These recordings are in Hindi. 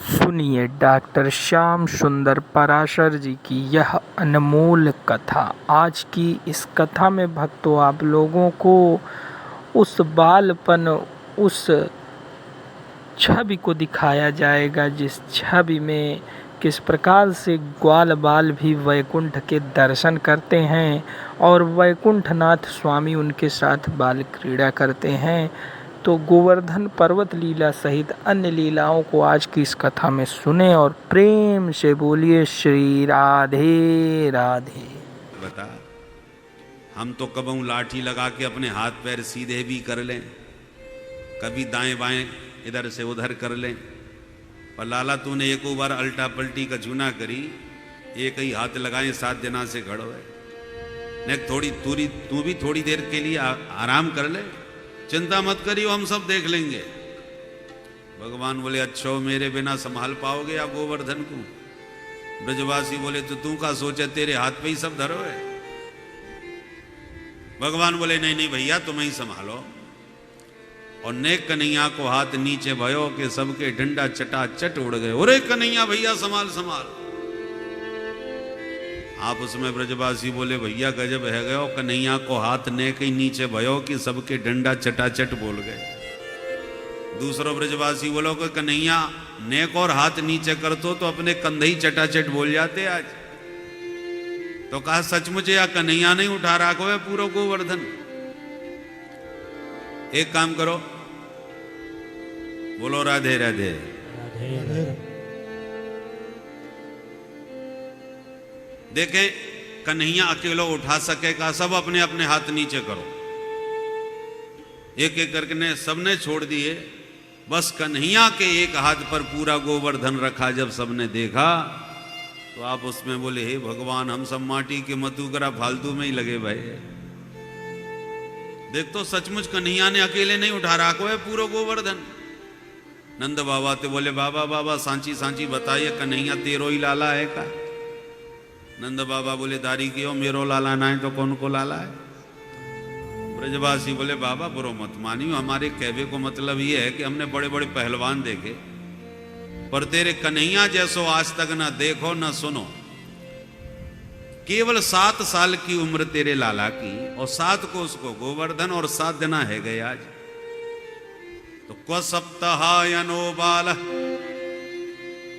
सुनिए डॉक्टर श्याम सुंदर पराशर जी की यह अनमोल कथा। आज की इस कथा में भक्तों आप लोगों को उस बालपन, उस छवि को दिखाया जाएगा जिस छवि में किस प्रकार से ग्वाल बाल भी वैकुंठ के दर्शन करते हैं और वैकुंठनाथ स्वामी उनके साथ बाल क्रीड़ा करते हैं। तो गोवर्धन पर्वत लीला सहित अन्य लीलाओं को आज की इस कथा में सुने और प्रेम से बोलिए श्री राधे राधे। बता, हम तो कबहू लाठी लगा के अपने हाथ पैर सीधे भी कर लें, कभी दाएं बाएं इधर से उधर कर लें, पर लाला तूने एक बार अल्टा पलटी का चूना करी, एक ही हाथ लगाए 7 दिना से खड़ो है ने थोड़ी दूरी तू भी थोड़ी देर के लिए आराम कर ले, चिंता मत करियो हम सब देख लेंगे। भगवान बोले अच्छा मेरे बिना संभाल पाओगे आप गोवर्धन को? ब्रजवासी बोले तो तू का सोचे, तेरे हाथ पे ही सब धरो है। भगवान बोले नहीं नहीं भैया तुम ही संभालो। और नेक कन्हैया को हाथ नीचे भयो के सबके डंडा चटा चट उड़ गए। अरे कन्हैया भैया संभाल संभाल। आप उसमें ब्रजवासी बोले भैया गजब है गयो, कन्हैया को हाथ नेक ही नीचे भयो कि सबके डंडा चटाचट बोल गए। दूसरो ब्रजवासी बोलो कि कन्हैया नेक और हाथ नीचे करतो तो अपने कंधे ही चटाचट बोल जाते आज। तो कहा सचमुच या कन्हैया नहीं उठा रखो है पूरा गोवर्धन। एक काम करो, बोलो राधे राधे। देखें कन्हैया अकेला उठा सकेगा, सब अपने अपने हाथ नीचे करो। एक एक करके ने सबने छोड़ दिए, बस कन्हैया के एक हाथ पर पूरा गोवर्धन रखा। जब सबने देखा तो आप उसमें बोले हे भगवान हम सब माटी के मतुकरा फालतू में ही लगे भाई। देख तो सचमुच कन्हैया ने अकेले नहीं उठा रखो है पूरा गोवर्धन। नंद बाबा तो बोले बाबा बाबा सांची सांची बताइए कन्हैया तेरो ही लाला है का? नंद बाबा बोले दारी क्यों, मेरो लाला ना है तो कौन को लाला है? ब्रजवासी बोले बाबा बुरो मत मानियो, हमारे कहवे को मतलब ये है कि हमने बड़े बड़े पहलवान देखे पर तेरे कन्हैया जैसो आज तक ना देखो ना सुनो। केवल 7 साल की उम्र तेरे लाला की और 7 को उसको गोवर्धन और 7 दिना है गए आज। तो क्व सप्ताहायनो बाल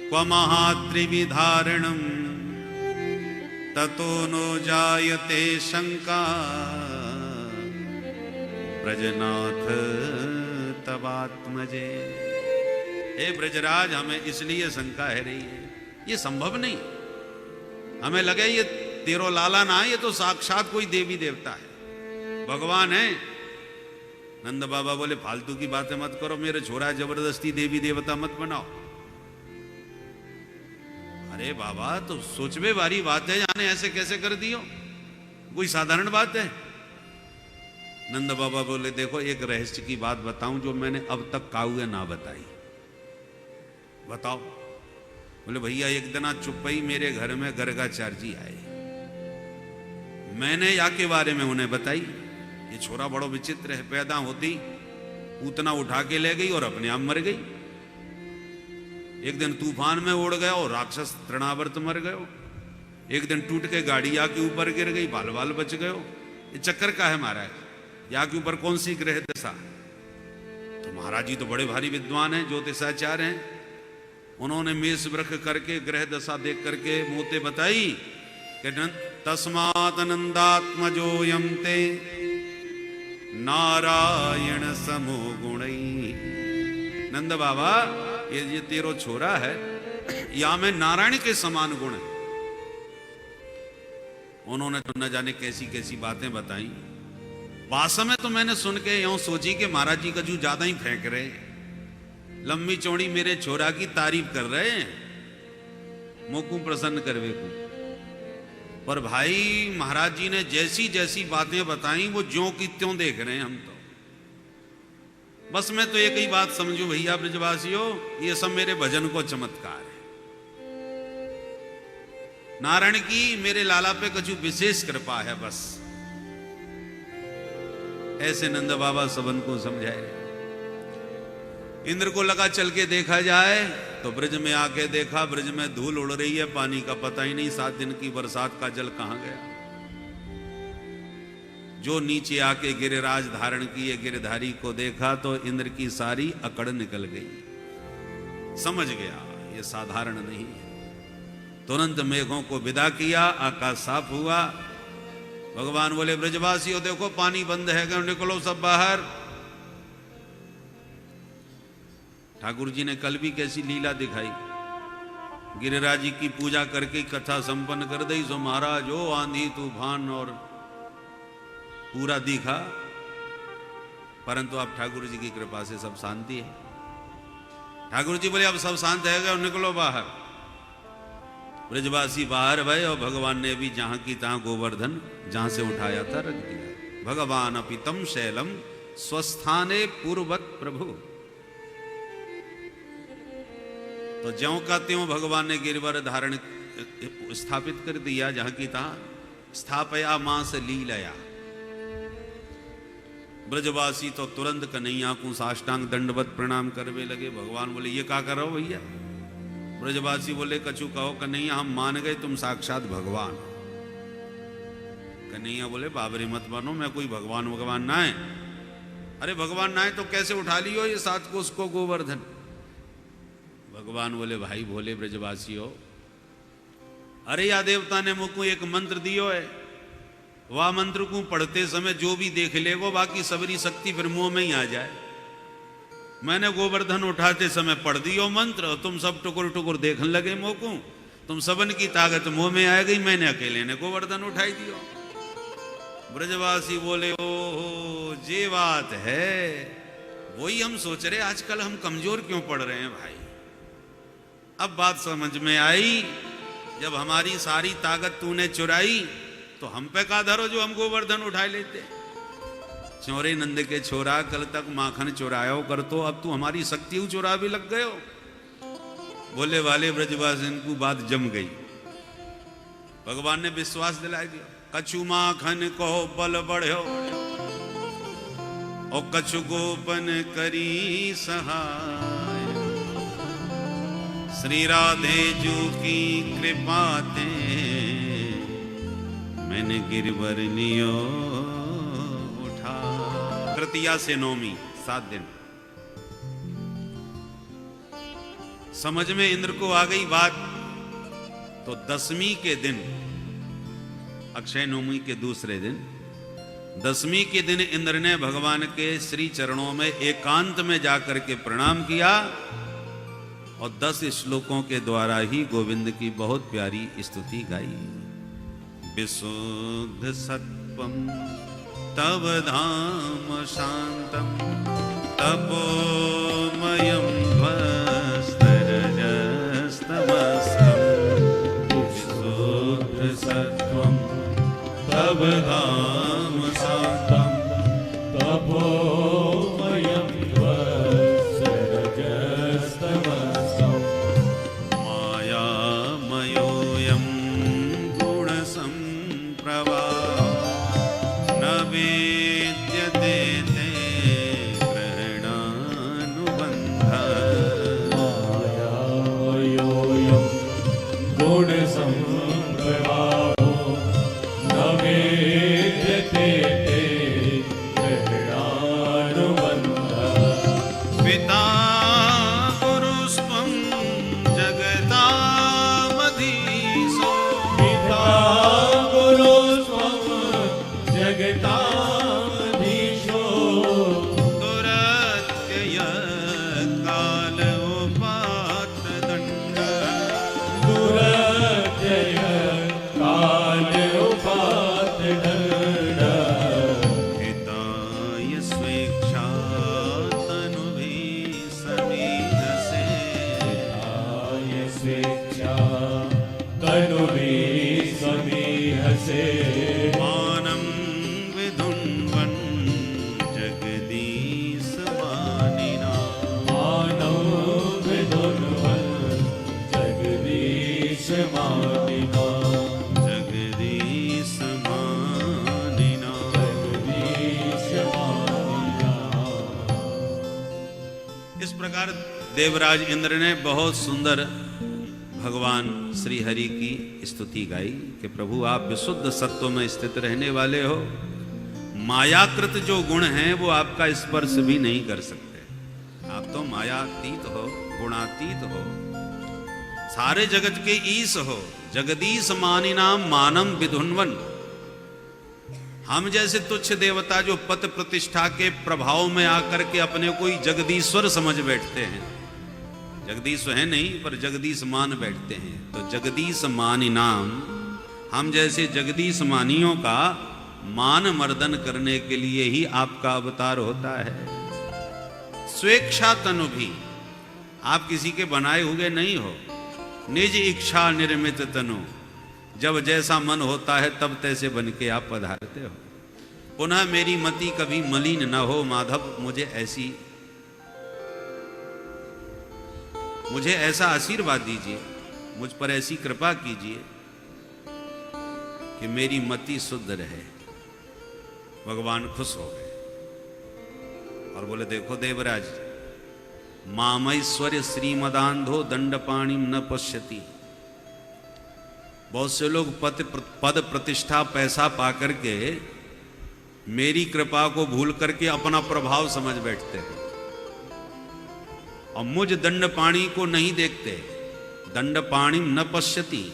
क्व महात्रिविधारणम ततो नो जायते शंका ब्रजनाथ तवात्मजे। हे ब्रजराज हमें इसलिए शंका है रही है, ये संभव नहीं। हमें लगे ये तेरो लाला ना है, ये तो साक्षात कोई देवी देवता है, भगवान है। नंद बाबा बोले फालतू की बातें मत करो, मेरे छोरा जबरदस्ती देवी देवता मत बनाओ। अरे बाबा तो सोचवे वाली बात है, जाने ऐसे कैसे कर दियो, कोई साधारण बात है? नंद बाबा बोले देखो एक रहस्य की बात बताऊं जो मैंने अब तक काउए ना बताई। बताओ। बोले भैया एक दिन चुप्पई मेरे घर में गर्गाचार्य जी आए, मैंने या के बारे में उन्हें बताई। ये छोरा बड़ो विचित्र है, पैदा होती पूतना उठा के ले गई और अपने आप मर गई। एक दिन तूफान में उड़ गया और राक्षस तृणावर्त मर गयो। एक दिन टूट के गाड़ी या के ऊपर गिर गई, बाल बाल बच गयो। ये चक्कर का है महाराज, या के ऊपर कौन सी ग्रह दशा? तो महाराज जी तो बड़े भारी विद्वान हैं, ज्योतिषाचार्य हैं। उन्होंने मेष वृख करके ग्रह दशा देख करके मोते बताई कि तस्मात् नंदात्मजोयम ते नारायण समो गुणई। नंद बाबा ये तेरो छोरा है, या में नारायण के समान गुण है। उन्होंने तो न जाने कैसी कैसी बातें बताई। वास्तव में तो मैंने सुन के यूं सोची कि महाराज जी का जू ज्यादा ही फेंक रहे हैं, लंबी चौड़ी मेरे छोरा की तारीफ कर रहे हैं, मोकू प्रसन्न करवे को। पर भाई महाराज जी ने जैसी जैसी बातें बताई वो ज्यों की त्यों देख रहे हैं हम तो। बस मैं तो एक ही बात समझू भैया ब्रजवासियों, ये सब मेरे भजन को चमत्कार है। नारायण की मेरे लाला पे कुछ विशेष कृपा है बस। ऐसे नंद बाबा सबन को समझाए। इंद्र को लगा चल के देखा जाए, तो ब्रज में आके देखा, ब्रज में धूल उड़ रही है, पानी का पता ही नहीं, 7 दिन की बरसात का जल कहां गया। जो नीचे आके गिरिराज धारण किए गिरधारी को देखा तो इंद्र की सारी अकड़ निकल गई। समझ गया ये साधारण नहीं है। तुरंत मेघों को विदा किया, आकाश साफ हुआ। भगवान बोले ब्रजवासियों देखो पानी बंद है, क्यों निकलो सब बाहर। ठाकुर जी ने कल भी कैसी लीला दिखाई, गिरिराज जी की पूजा करके कथा संपन्न कर दी। सो महाराज हो आंधी तूफान और पूरा दिखा, परंतु अब ठाकुर जी की कृपा से सब शांति है। ठाकुर जी बोले अब सब शांत है गए, निकलो बाहर। ब्रजवासी बाहर भय और भगवान ने भी जहां की तहां गोवर्धन जहां से उठाया था रख दिया। भगवान अपितम शैलम स्वस्थाने पूर्वत प्रभु। तो ज्यों का त्यों भगवान ने गिरवर धारण स्थापित कर दिया, जहां की तहां स्थापया मां से लीलया। ब्रजवासी तो तुरंत कन्हैया को साष्टांग दंडवत प्रणाम करवे लगे। भगवान बोले ये क्या कर रहे हो भैया। ब्रजवासी बोले कछु कहो कन्हैया, हम मान गए तुम साक्षात भगवान। कन्हैया बोले बाबरी मत बनो, मैं कोई भगवान ना है। अरे भगवान ना है तो कैसे उठा लियो ये 7 कोस को गोवर्धन। भगवान बोले भाई भोले ब्रजवासी हो, अरे या देवता ने मुझको एक मंत्र दियो है, वह मंत्र को पढ़ते समय जो भी देख ले वो बाकी सबरी शक्ति फिर मुंह में ही आ जाए। मैंने गोवर्धन उठाते समय पढ़ दियो मंत्र और तुम सब टुकुर टुकुर देखने लगे मुंह को, तुम सबन की ताकत मुंह में आ गई, मैंने अकेले ने गोवर्धन उठाई दियो। ब्रजवासी बोले ओ ये बात है, वही हम सोच रहे आजकल हम कमजोर क्यों पड़ रहे हैं भाई। अब बात समझ में आई, जब हमारी सारी ताकत तूने चुराई तो हम पे का धरो जो हम गोवर्धन उठाए लेते। चौरे नंद के छोरा कल तक माखन चुरायो कर, तो अब तू हमारी शक्ति चुरा भी लग गयो। बोले वाले ब्रजवासी इनको बात जम गई। भगवान ने विश्वास दिला दिया, कछु माखन को बल बढ़ो और कछु गोपन करी सहाय। श्री राधे जू की कृपा ते मैंने गिरवर लियो उठा। तृतीया से नौमी 7 दिन समझ में इंद्र को आ गई बात। तो 10वीं के दिन, अक्षय नवमी के दूसरे दिन, 10वीं के दिन इंद्र ने भगवान के श्री चरणों में एकांत में जाकर के प्रणाम किया और 10 श्लोकों के द्वारा ही गोविंद की बहुत प्यारी स्तुति गाई। विशुद्ध सत्वं तव धाम शांतम तपोमयं भस्त्रजस्तमसं। विशुद्ध सत्वं तव धाम शांतम तपोमयं भस्त्रजस्तमसं। मायामयोऽयं न वेद्यते ते ग्रहणानुबन्धः। मायामयोऽयं गुणसम्प्रभावो न वेद्यते ते ग्रहणानुबन्धः। पिता गुरुस्त्वं जगतामधीशो। पिता जगताधीशो दुरत्यय काल उपात दंड। दुरत्यय काल उपात दंड। हिताय स्वेच्छा तनुभि समीहसे। हिताय स्वेच्छा तनुभि समीहसे। देवराज इंद्र ने बहुत सुंदर भगवान श्री हरि की स्तुति गाई कि प्रभु आप विशुद्ध सत्व में स्थित रहने वाले हो, मायाकृत जो गुण हैं वो आपका स्पर्श भी नहीं कर सकते। आप तो मायातीत हो, गुणातीत हो, सारे जगत के ईश हो। जगदीश मानिनाम मानम विधुन्वन। हम जैसे तुच्छ देवता जो पद प्रतिष्ठा के प्रभाव में आकर के अपने को ही जगदीश्वर समझ बैठते हैं, जगदीश है नहीं पर जगदीश मान बैठते हैं, तो जगदीश मानी नाम, हम जैसे जगदीश मानियों का मान मर्दन करने के लिए ही आपका अवतार होता है। स्वेच्छा तनु भी, आप किसी के बनाए हुए नहीं हो। निज इच्छा निर्मित तनु, जब जैसा मन होता है तब तैसे बन के आप पधारते हो। पुनः मेरी मति कभी मलिन न हो माधव, मुझे ऐसा आशीर्वाद दीजिए, मुझ पर ऐसी कृपा कीजिए कि मेरी मति शुद्ध रहे। भगवान खुश हो गए और बोले देखो देवराज, मामैश्वर्य श्रीमदांधो दंडपाणिम न पश्यति। बहुत से लोग पद प्रतिष्ठा पैसा पाकर के मेरी कृपा को भूल करके अपना प्रभाव समझ बैठते हैं और मुझ दंडपाणी को नहीं देखते। दंडपाणी न पश्यति,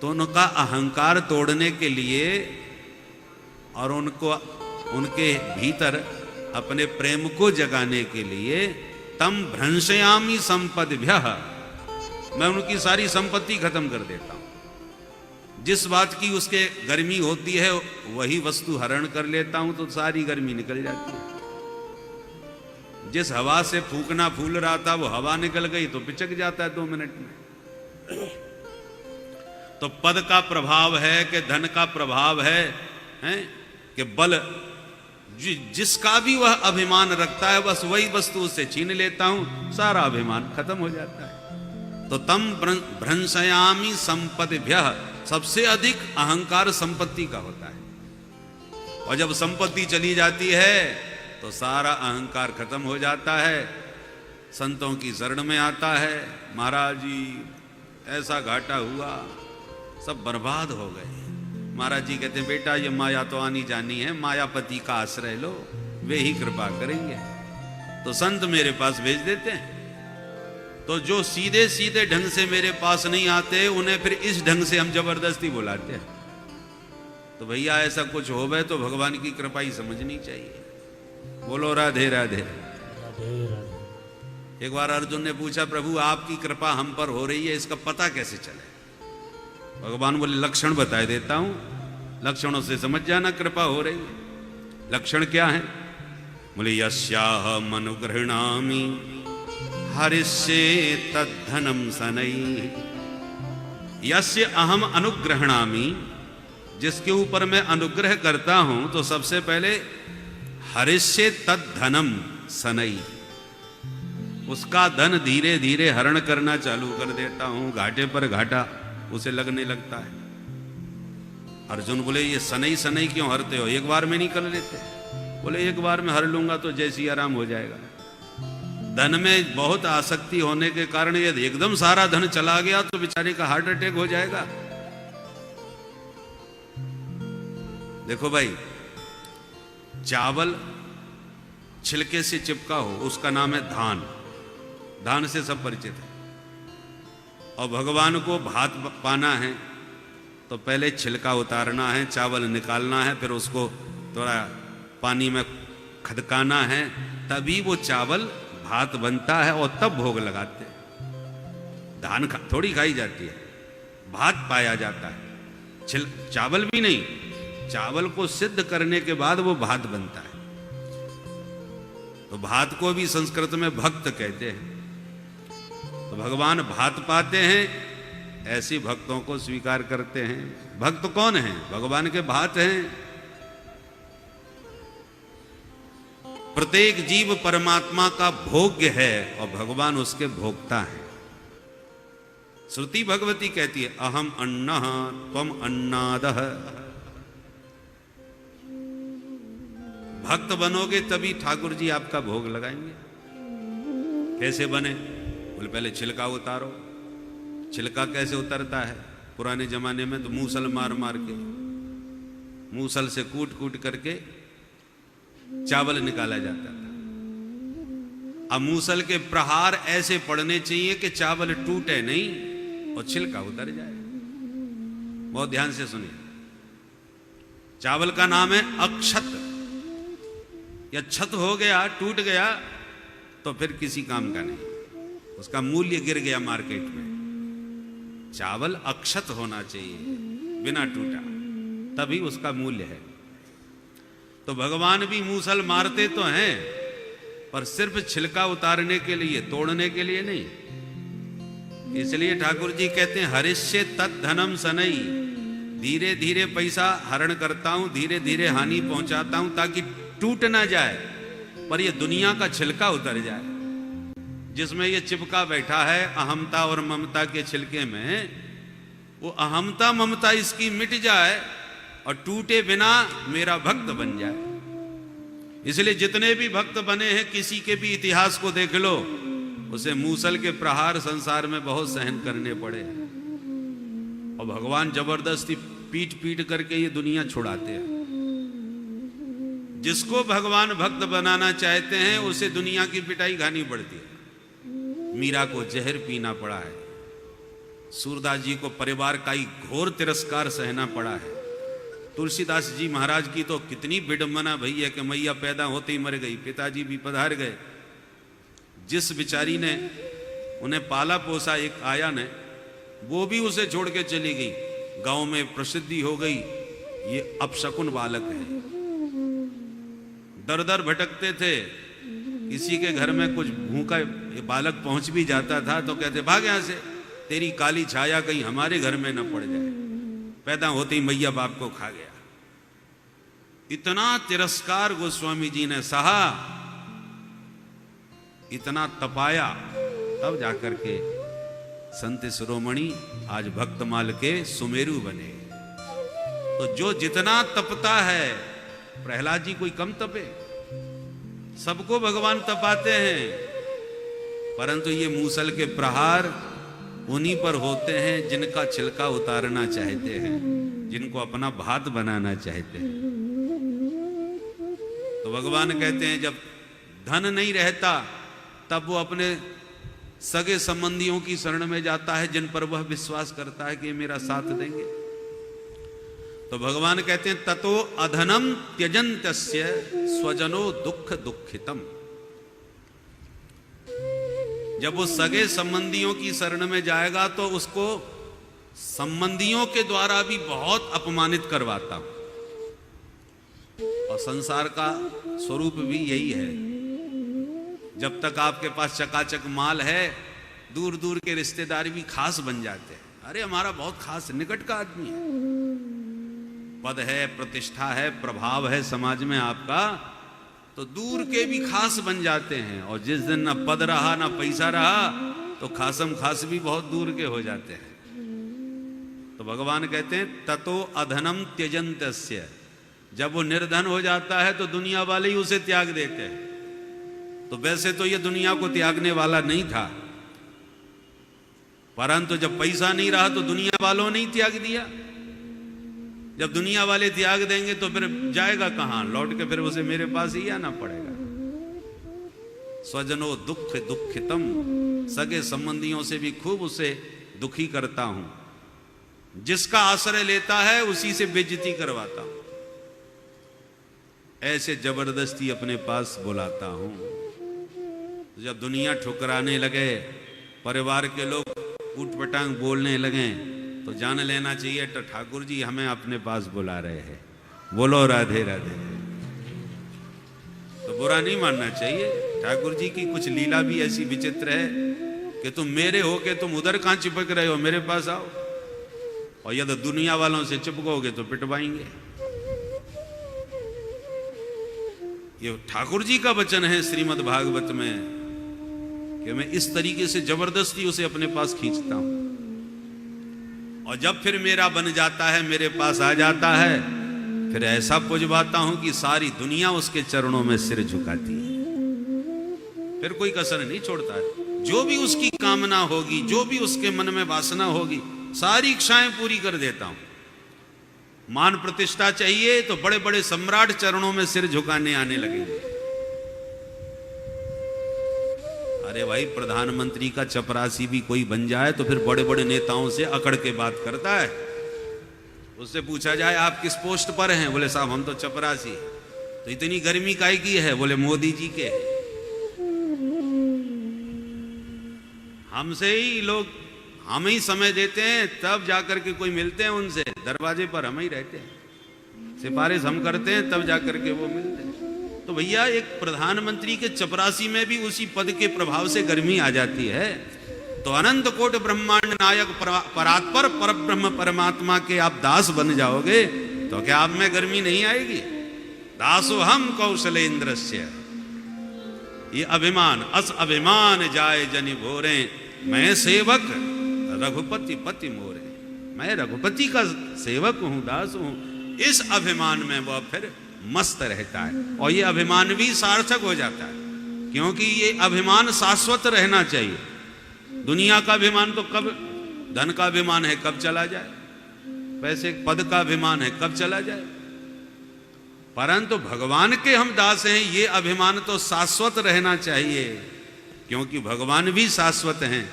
तो उनका अहंकार तोड़ने के लिए और उनके भीतर अपने प्रेम को जगाने के लिए तम भ्रंशयामि संपद्भ्यः, मैं उनकी सारी संपत्ति खत्म कर देता हूं। जिस बात की उसके गर्मी होती है वही वस्तु हरण कर लेता हूं तो सारी गर्मी निकल जाती है। जिस हवा से फूकना फूल रहा था वो हवा निकल गई तो पिचक जाता है 2 मिनट में। तो पद का प्रभाव है कि धन का प्रभाव है कि बल, जिसका भी वह अभिमान रखता है बस वही वस्तु उससे छीन लेता हूं, सारा अभिमान खत्म हो जाता है। तो तम भ्रंशयामि संपद्भ्यः, सबसे अधिक अहंकार संपत्ति का होता है और जब संपत्ति चली जाती है तो सारा अहंकार खत्म हो जाता है। संतों की शरण में आता है, महाराज जी ऐसा घाटा हुआ, सब बर्बाद हो गए। महाराज जी कहते हैं बेटा ये माया तो आनी जानी है, मायापति का आश्रय लो, वे ही कृपा करेंगे। तो संत मेरे पास भेज देते हैं। तो जो सीधे सीधे ढंग से मेरे पास नहीं आते उन्हें फिर इस ढंग से हम जबरदस्ती बुलाते हैं। तो भैया ऐसा कुछ हो गए तो भगवान की कृपा ही समझनी चाहिए। बोलो राधे राधे। एक बार अर्जुन ने पूछा प्रभु आपकी कृपा हम पर हो रही है, इसका पता कैसे चले? भगवान बोले लक्षण बताए देता हूं, लक्षणों से समझ जाना कृपा हो रही है। लक्षण क्या है? बोले यस्याहम् अनुगृह्णामि हरिष्ये तद्धनम सनई। यस्य अहम अनुगृह्णामि, जिसके ऊपर मैं अनुग्रह करता हूं तो सबसे पहले हरिष्ये तद्धनम सनई, उसका धन धीरे धीरे हरण करना चालू कर देता हूं। घाटे पर घाटा उसे लगने लगता है। अर्जुन बोले ये सनई सनई क्यों हरते हो, एक बार में नहीं कर लेते? बोले एक बार में हर लूंगा तो जैसी आराम हो जाएगा। धन में बहुत आसक्ति होने के कारण यदि एकदम सारा धन चला गया तो बेचारे का हार्ट अटैक हो जाएगा। देखो भाई, चावल छिलके से चिपका हो उसका नाम है धान, धान से सब परिचित है। और भगवान को भात पाना है तो पहले छिलका उतारना है, चावल निकालना है, फिर उसको थोड़ा पानी में खदकाना है, तभी वो चावल भात बनता है और तब भोग लगाते हैं। धान थोड़ी खाई जाती है, भात पाया जाता है, चावल भी नहीं। चावल को सिद्ध करने के बाद वो भात बनता है। तो भात को भी संस्कृत में भक्त कहते हैं। तो भगवान भात पाते हैं, ऐसी भक्तों को स्वीकार करते हैं। भक्त कौन है? भगवान के भात हैं। प्रत्येक जीव परमात्मा का भोग्य है और भगवान उसके भोक्ता है। श्रुति भगवती कहती है अहम अन्नः त्वम अन्नादः। भक्त बनोगे तभी ठाकुर जी आपका भोग लगाएंगे। कैसे बने? बोले पहले छिलका उतारो। छिलका कैसे उतरता है? पुराने जमाने में तो मूसल मार मार के, मूसल से कूट कूट करके चावल निकाला जाता था। अब मूसल के प्रहार ऐसे पड़ने चाहिए कि चावल टूटे नहीं और छिलका उतर जाए। बहुत ध्यान से सुनिए। चावल का नाम है अक्षत। या छत हो गया, टूट गया तो फिर किसी काम का नहीं, उसका मूल्य गिर गया मार्केट में। चावल अक्षत होना चाहिए, बिना टूटा, तभी उसका मूल्य है। तो भगवान भी मूसल मारते तो हैं, पर सिर्फ छिलका उतारने के लिए, तोड़ने के लिए नहीं। इसलिए ठाकुर जी कहते हैं हरिष्य तत् धनम सनई, धीरे धीरे पैसा हरण करता हूं, धीरे धीरे हानि पहुंचाता हूं ताकि टूट ना जाए, पर ये दुनिया का छिलका उतर जाए जिसमें ये चिपका बैठा है अहमता और ममता के छिलके में। वो अहमता ममता इसकी मिट जाए और टूटे बिना मेरा भक्त बन जाए। इसलिए जितने भी भक्त बने हैं, किसी के भी इतिहास को देख लो, उसे मूसल के प्रहार संसार में बहुत सहन करने पड़े हैं। और भगवान जबरदस्ती पीट पीट करके ये दुनिया छुड़ाते हैं। जिसको भगवान भक्त बनाना चाहते हैं उसे दुनिया की पिटाई खानी पड़ती है। मीरा को जहर पीना पड़ा है, सूरदास जी को परिवार का ही घोर तिरस्कार सहना पड़ा है। तुलसीदास जी महाराज की तो कितनी विडंबना भई है कि मैया पैदा होते ही मर गई, पिताजी भी पधार गए। जिस बिचारी ने उन्हें पाला पोसा, एक आया ने, वो भी उसे छोड़ के चली गई। गांव में प्रसिद्धि हो गई ये अपशकुन बालक है। दर दर भटकते थे, किसी के घर में कुछ भूखा बालक पहुंच भी जाता था तो कहते भाग यहां से, तेरी काली छाया कहीं हमारे घर में न पड़ जाए। पैदा होते ही मैया बाप को खा गया। इतना तिरस्कार गोस्वामी जी ने सहा, इतना तपाया, तब जाकर के संत शिरोमणि आज भक्तमाल के सुमेरु बने। तो जो जितना तपता है, प्रहलाद जी कोई कम तपे? सबको भगवान तपाते हैं, परंतु ये मूसल के प्रहार उन्हीं पर होते हैं जिनका छिलका उतारना चाहते हैं, जिनको अपना भात बनाना चाहते हैं। तो भगवान कहते हैं जब धन नहीं रहता तब वो अपने सगे संबंधियों की शरण में जाता है, जिन पर वह विश्वास करता है कि ये मेरा साथ देंगे। तो भगवान कहते हैं ततो अधनम त्यजन्तस्य स्वजनो दुख दुखितम। जब वो सगे संबंधियों की शरण में जाएगा तो उसको संबंधियों के द्वारा भी बहुत अपमानित करवाता हूं। और संसार का स्वरूप भी यही है। जब तक आपके पास चकाचक माल है, दूर दूर के रिश्तेदार भी खास बन जाते हैं। अरे हमारा बहुत खास निकट का आदमी है, पद है, प्रतिष्ठा है, प्रभाव है समाज में आपका, तो दूर के भी खास बन जाते हैं। और जिस दिन ना पद रहा ना पैसा रहा तो खासम खास भी बहुत दूर के हो जाते हैं। तो भगवान कहते हैं ततो अधनम त्यजन्तस्य। जब वो निर्धन हो जाता है तो दुनिया वाले ही उसे त्याग देते हैं। तो वैसे तो ये दुनिया को त्यागने वाला नहीं था, परंतु जब पैसा नहीं रहा तो दुनिया वालों ने ही त्याग दिया। जब दुनिया वाले त्याग देंगे तो फिर जाएगा कहां? लौट के फिर उसे मेरे पास ही आना पड़ेगा। स्वजनो दुख दुखितम, सगे संबंधियों से भी खूब उसे दुखी करता हूं। जिसका आश्रय लेता है उसी से बेइज्जती करवाता हूं, ऐसे जबरदस्ती अपने पास बुलाता हूं। जब दुनिया ठुकराने लगे, परिवार के लोग उठपटांग बोलने लगे, तो जान लेना चाहिए तो ठाकुर जी हमें अपने पास बुला रहे हैं। बोलो राधे राधे। तो बुरा नहीं मानना चाहिए। ठाकुर जी की कुछ लीला भी ऐसी विचित्र है कि तुम मेरे हो के तुम उधर कहां चिपक रहे हो, मेरे पास आओ। और यदि दुनिया वालों से चिपकोगे तो पिटवाएंगे। ये ठाकुर जी का वचन है श्रीमद् भागवत में कि मैं इस तरीके से जबरदस्ती उसे अपने पास खींचता हूं। और जब फिर मेरा बन जाता है, मेरे पास आ जाता है, फिर ऐसा पुजवाता हूं कि सारी दुनिया उसके चरणों में सिर झुकाती है। फिर कोई कसर नहीं छोड़ता है। जो भी उसकी कामना होगी, जो भी उसके मन में वासना होगी, सारी इच्छाएं पूरी कर देता हूं। मान प्रतिष्ठा चाहिए तो बड़े बड़े सम्राट चरणों में सिर झुकाने आने लगेंगे। अरे भाई, प्रधानमंत्री का चपरासी भी कोई बन जाए तो फिर बड़े बड़े नेताओं से अकड़ के बात करता है। उससे पूछा जाए आप किस पोस्ट पर हैं, बोले साहब हम तो चपरासी। तो इतनी गर्मी काहे की है, बोले मोदी जी के। हमसे ही लोग, हम ही समय देते हैं, तब जाकर के कोई मिलते हैं उनसे, दरवाजे पर हम ही रहते हैं, सिफारिश हम करते हैं, तब जाकर के वो मिलते हैं। तो भैया, एक प्रधानमंत्री के चपरासी में भी उसी पद के प्रभाव से गर्मी आ जाती है। तो अनंत कोट ब्रह्मांड नायक परात्पर पर ब्रह्म परमात्मा के आप दास बन जाओगे तो क्या आप में गर्मी नहीं आएगी? दासो हम कौशलेन्द्रस्य, ये अभिमान अस अभिमान जाए जनि भोरे, मैं सेवक रघुपति पति मोरे। मैं रघुपति का सेवक हूं, दास हूं। इस अभिमान में वह फिर मस्त रहता है और ये अभिमान भी सार्थक हो जाता है, क्योंकि ये अभिमान शाश्वत रहना चाहिए। दुनिया का अभिमान तो कब, धन का अभिमान है कब चला जाए, पैसे पद का अभिमान है कब चला जाए, परंतु भगवान के हम दास हैं, ये अभिमान तो शाश्वत रहना चाहिए, क्योंकि भगवान भी शाश्वत हैं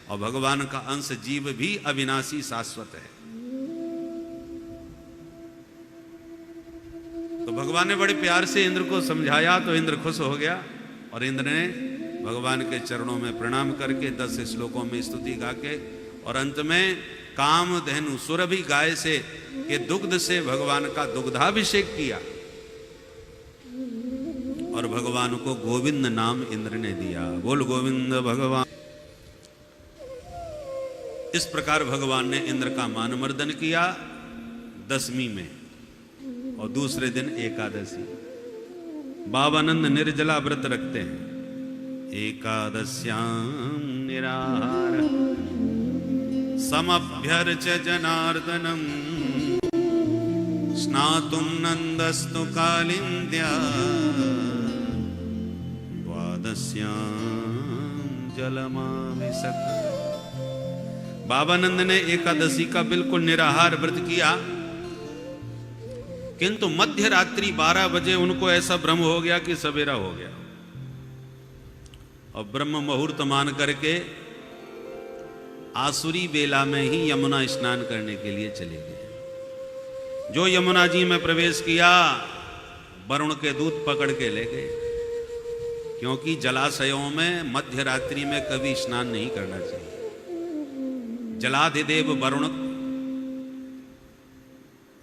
और भगवान का अंश जीव भी अविनाशी शाश्वत है। तो भगवान ने बड़े प्यार से इंद्र को समझाया तो इंद्र खुश हो गया और इंद्र ने भगवान के चरणों में प्रणाम करके 10 श्लोकों में स्तुति गा के और अंत में कामधेनु सुरभि गाय से के दुग्ध से भगवान का दुग्धाभिषेक किया और भगवान को गोविंद नाम इंद्र ने दिया। बोल गोविंद भगवान। इस प्रकार भगवान ने इंद्र का मानमर्दन किया 10वीं में और दूसरे दिन एकादशी। बाबानंद निर्जला व्रत रखते हैं। एकादश्याम निराहार समभ्यर्च जनार्दनम स्नातुम नंदस्तु कालिंद्या द्वादश्याम जलमाभिषेक। बाबानंद ने एकादशी का बिल्कुल निराहार व्रत किया, किंतु मध्य रात्रि 12 बजे उनको ऐसा भ्रम हो गया कि सवेरा हो गया और ब्रह्म मुहूर्त मान करके आसुरी बेला में ही यमुना स्नान करने के लिए चले गए। जो यमुना जी में प्रवेश किया, वरुण के दूत पकड़ के ले गए, क्योंकि जलाशयों में मध्य रात्रि में कभी स्नान नहीं करना चाहिए। जलाधिदेव वरुण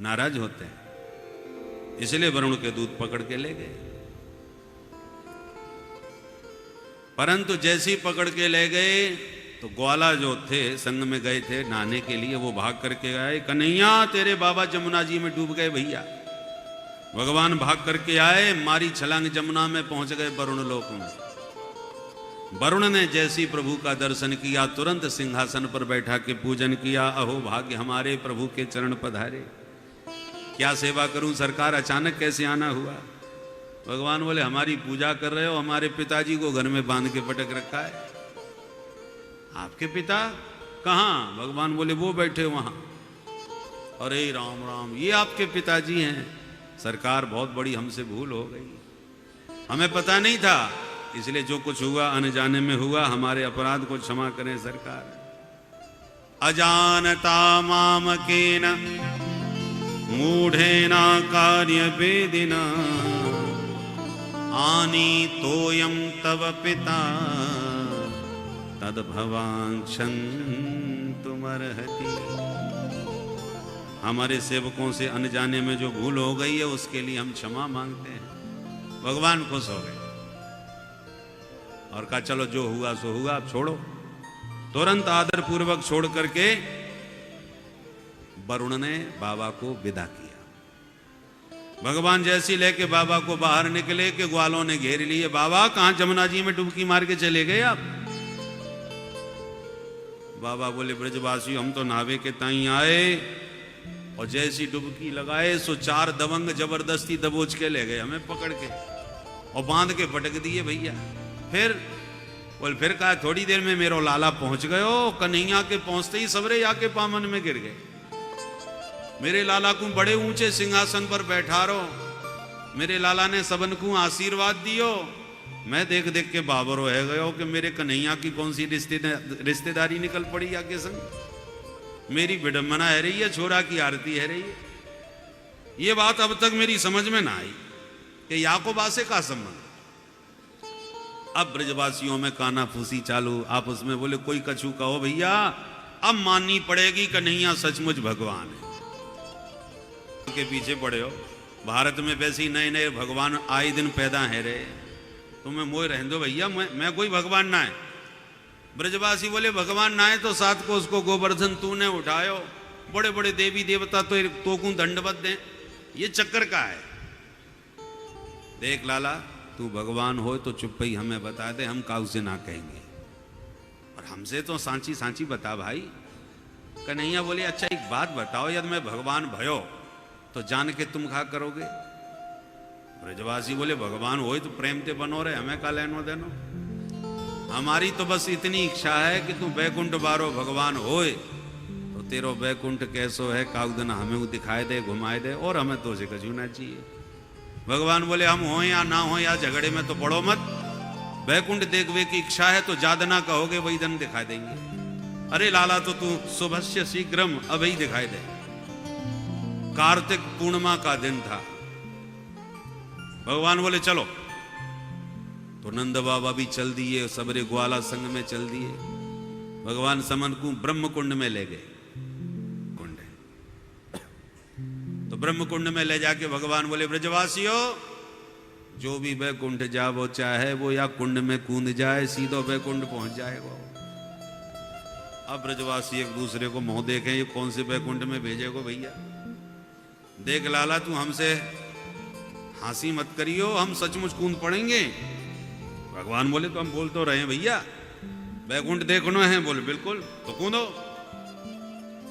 नाराज होते हैं, इसलिए वरुण के दूत पकड़ के ले गए। परंतु जैसे ही पकड़ के ले गए तो ग्वाला जो थे संग में गए थे नहाने के लिए, वो भाग करके आए, कन्हैया तेरे बाबा जमुना जी में डूब गए भैया। भगवान भाग करके आए, मारी छलांग जमुना में पहुंच गए वरुण लोक में। वरुण ने जैसी प्रभु का दर्शन किया, तुरंत सिंहासन पर बैठा के पूजन किया। अहो भाग्य हमारे प्रभु के चरण पधारे, क्या सेवा करूं सरकार, अचानक कैसे आना हुआ? भगवान बोले हमारी पूजा कर रहे हो, हमारे पिताजी को घर में बांध के पटक रखा है। आपके पिता कहाँ? भगवान बोले वो बैठे वहां। अरे राम राम, ये आपके पिताजी हैं। सरकार बहुत बड़ी हमसे भूल हो गई, हमें पता नहीं था, इसलिए जो कुछ हुआ अनजाने में हुआ, हमारे अपराध को क्षमा करें सरकार। अजानता मामकेन मूढ़ेना कार्य वेदिना आनी तोयम तव पिता तद्भवांक्षं तुमर्हति। हमारे सेवकों से अनजाने में जो भूल हो गई है उसके लिए हम क्षमा मांगते हैं। भगवान खुश हो गए और कहा चलो जो हुआ सो हुआ, अब छोड़ो। तुरंत आदर पूर्वक छोड़ करके वरुण ने बाबा को विदा किया। भगवान जैसी लेके बाबा को बाहर निकले कि ग्वालों ने घेर लिए। बाबा कहां जमुना जी में डुबकी मार के चले गए आप? बाबा बोले ब्रजवासी हम तो नावे के ताई आए और जैसी डुबकी लगाए सो 4 दबंग जबरदस्ती दबोच के ले गए हमें पकड़ के और बांध के पटक दिए भैया। फिर बोल फिर कहा थोड़ी देर में मेरो लाला पहुंच गयो। कन्हैया के पहुंचते ही सबरे आके पामन में गिर गए। मेरे लाला को बड़े ऊंचे सिंहासन पर बैठा रो, मेरे लाला ने सबन को आशीर्वाद दियो। मैं देख देख के बाबरो है गयो कि मेरे कन्हैया की कौन सी रिश्तेदारी निकल पड़ी आके संग। मेरी विडंबना है रही है, छोरा की आरती है रही है। ये बात अब तक मेरी समझ में ना आई कि याकोबा से का संबंध। अब ब्रजवासियों में काना फूसी चालू, आपस में बोले कोई कछु कहो भैया, अब माननी पड़ेगी कन्हैया सचमुच भगवान है। के पीछे पड़े हो, भारत में वैसे ही नए नए भगवान आए दिन पैदा है रे, तुम्हें मोह रहने दो भैया, मैं कोई भगवान ना है। ब्रजवासी बोले भगवान ना है तो साथ को उसको गोवर्धन तूने उठायो, बड़े बड़े देवी देवता तो को दंडवत दे, ये चक्कर का है। देख लाला, तू भगवान हो तो चुप ही हमें बता दे, हम काऊ से ना कहेंगे, और हमसे तो सांची सांची बता भाई। कन्हैया बोले अच्छा एक बात बताओ, यदि मैं भगवान भयो तो जान के तुम खा करोगे? ब्रजवासी बोले भगवान हो तो प्रेम ते बनो रहे, हमें का लेनो देनो। हमारी तो बस इतनी इच्छा है कि तू बैकुंठ बारो भगवान होए तो तेरो बैकुंठ कैसो है काउ दिन हमें दिखाए दे, घुमाए दे, और हमें तो से कछु ना चाहिए। भगवान बोले हम हो या ना हो या झगड़े में तो पड़ो मत, बैकुंठ देखने की इच्छा है तो जादना कहोगे वही दिन दिखाई देंगे। अरे लाला तो तू सुभस्य शीघ्रम अभी दिखाई दे। कार्तिक पूर्णिमा का दिन था। भगवान बोले चलो, तो नंद बाबा भी चल दिए, सबरे ग्वाला संग में चल दिए। भगवान समन को ब्रह्म कुंड में ले गए। कुंड तो ब्रह्म कुंड में ले जाके भगवान बोले ब्रजवासियों, जो भी बैकुंठ जावो चाहे वो या कुंड में कूद जाए, सीधो बैकुंठ पहुंच जाएगा। अब ब्रजवासी एक दूसरे को मुंह देखें, ये कौन से बैकुंठ में भेजेगो भैया। देख लाला, तू हमसे हंसी मत करियो, हम सचमुच कूद पड़ेंगे। भगवान बोले तो हम बोल तो रहे हैं भैया, बैकुंठ देखना है। बोले बिल्कुल, तो कूदो।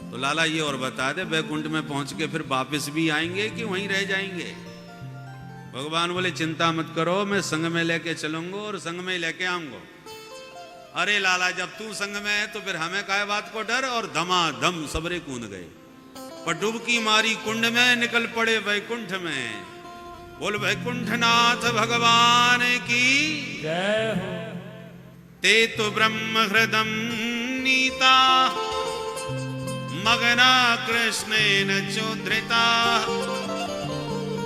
तो लाला ये और बता दे, बैकुंठ में पहुंच के फिर वापस भी आएंगे कि वहीं रह जाएंगे? भगवान बोले चिंता मत करो, मैं संग में लेके चलूंगा और संग में लेके आऊंगा। अरे लाला, जब तू संग में है तो फिर हमें काय बात को डर। और धमाधम सबरे कूद गए, पर डुबकी मारी कुंड में, निकल पड़े वैकुंठ में। बोल वैकुंठनाथ भगवान की जय हो। ते तो ब्रह्म हृदम नीता, मगना कृष्णेन चोद्रिता,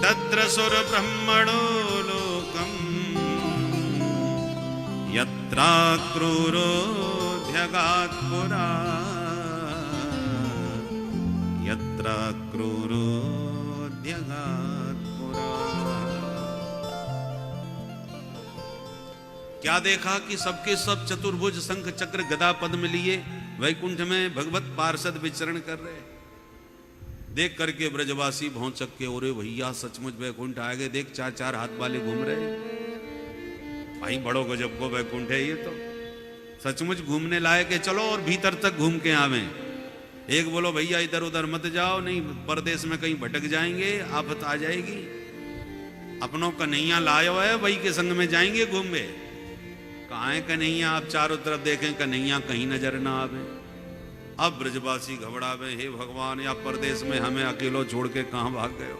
तत्र सुर ब्रह्मणो लोकम, यत्रा क्रूरो ध्यगात् पुरा, यत्रा क्रूरो ध्यगात् पुरा। क्या देखा कि सबके सब चतुर्भुज शंख चक्र गदा पद्म लिए वैकुंठ में भगवत पार्षद विचरण कर रहे। देख करके ब्रजवासी भौचक के, ओरे भैया सचमुच वैकुंठ आ गए, देख चार चार हाथ वाले घूम रहे। भाई बड़ो गजब को वैकुंठ है ये, तो सचमुच घूमने लायक है। चलो और भीतर तक घूम के आवे। एक बोलो भैया इधर उधर मत जाओ, नहीं परदेश में कहीं भटक जाएंगे, आफत आ जाएगी। अपनों कन्हैया लायो है, वही के संग में जाएंगे घूमे। कहाँ है कन्हैया? आप चारों तरफ देखें, कन्हैया कहीं नजर ना आवे। अब ब्रजवासी घबरावे, हे भगवान, या परदेश में हमें अकेलो छोड़ के कहां भाग गए हो?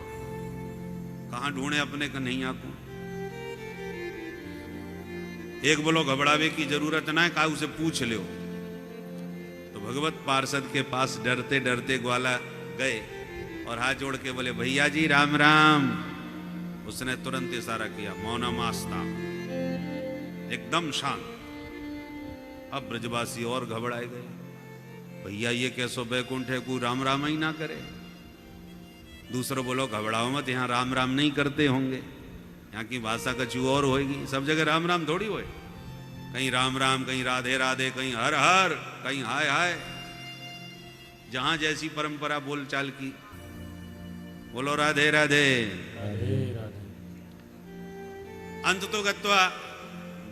कहां ढूंढे अपने कन्हैया को? एक बोलो घबरावे की जरूरत ना है, काऊ से पूछ लो। तो भगवत पार्षद के पास डरते डरते ग्वाला गए और हाथ जोड़ के बोले भैया जी राम राम। उसने तुरंत इशारा किया, मौनम आस्था, एकदम शांत। अब ब्रजवासी और घबराए गए, भैया ये कैसो बैकुंठ है, कोई राम राम ही ना करे। दूसरों बोलो घबराओ मत, यहाँ राम राम नहीं करते होंगे, यहाँ की भाषा कछु और होगी। सब जगह राम राम थोड़ी होए, कहीं राम राम, कहीं राधे राधे, कहीं हर हर, कहीं हाय हाय, जहां जैसी परंपरा बोलचाल की। बोलो राधे राधे। अंत तो गत्वा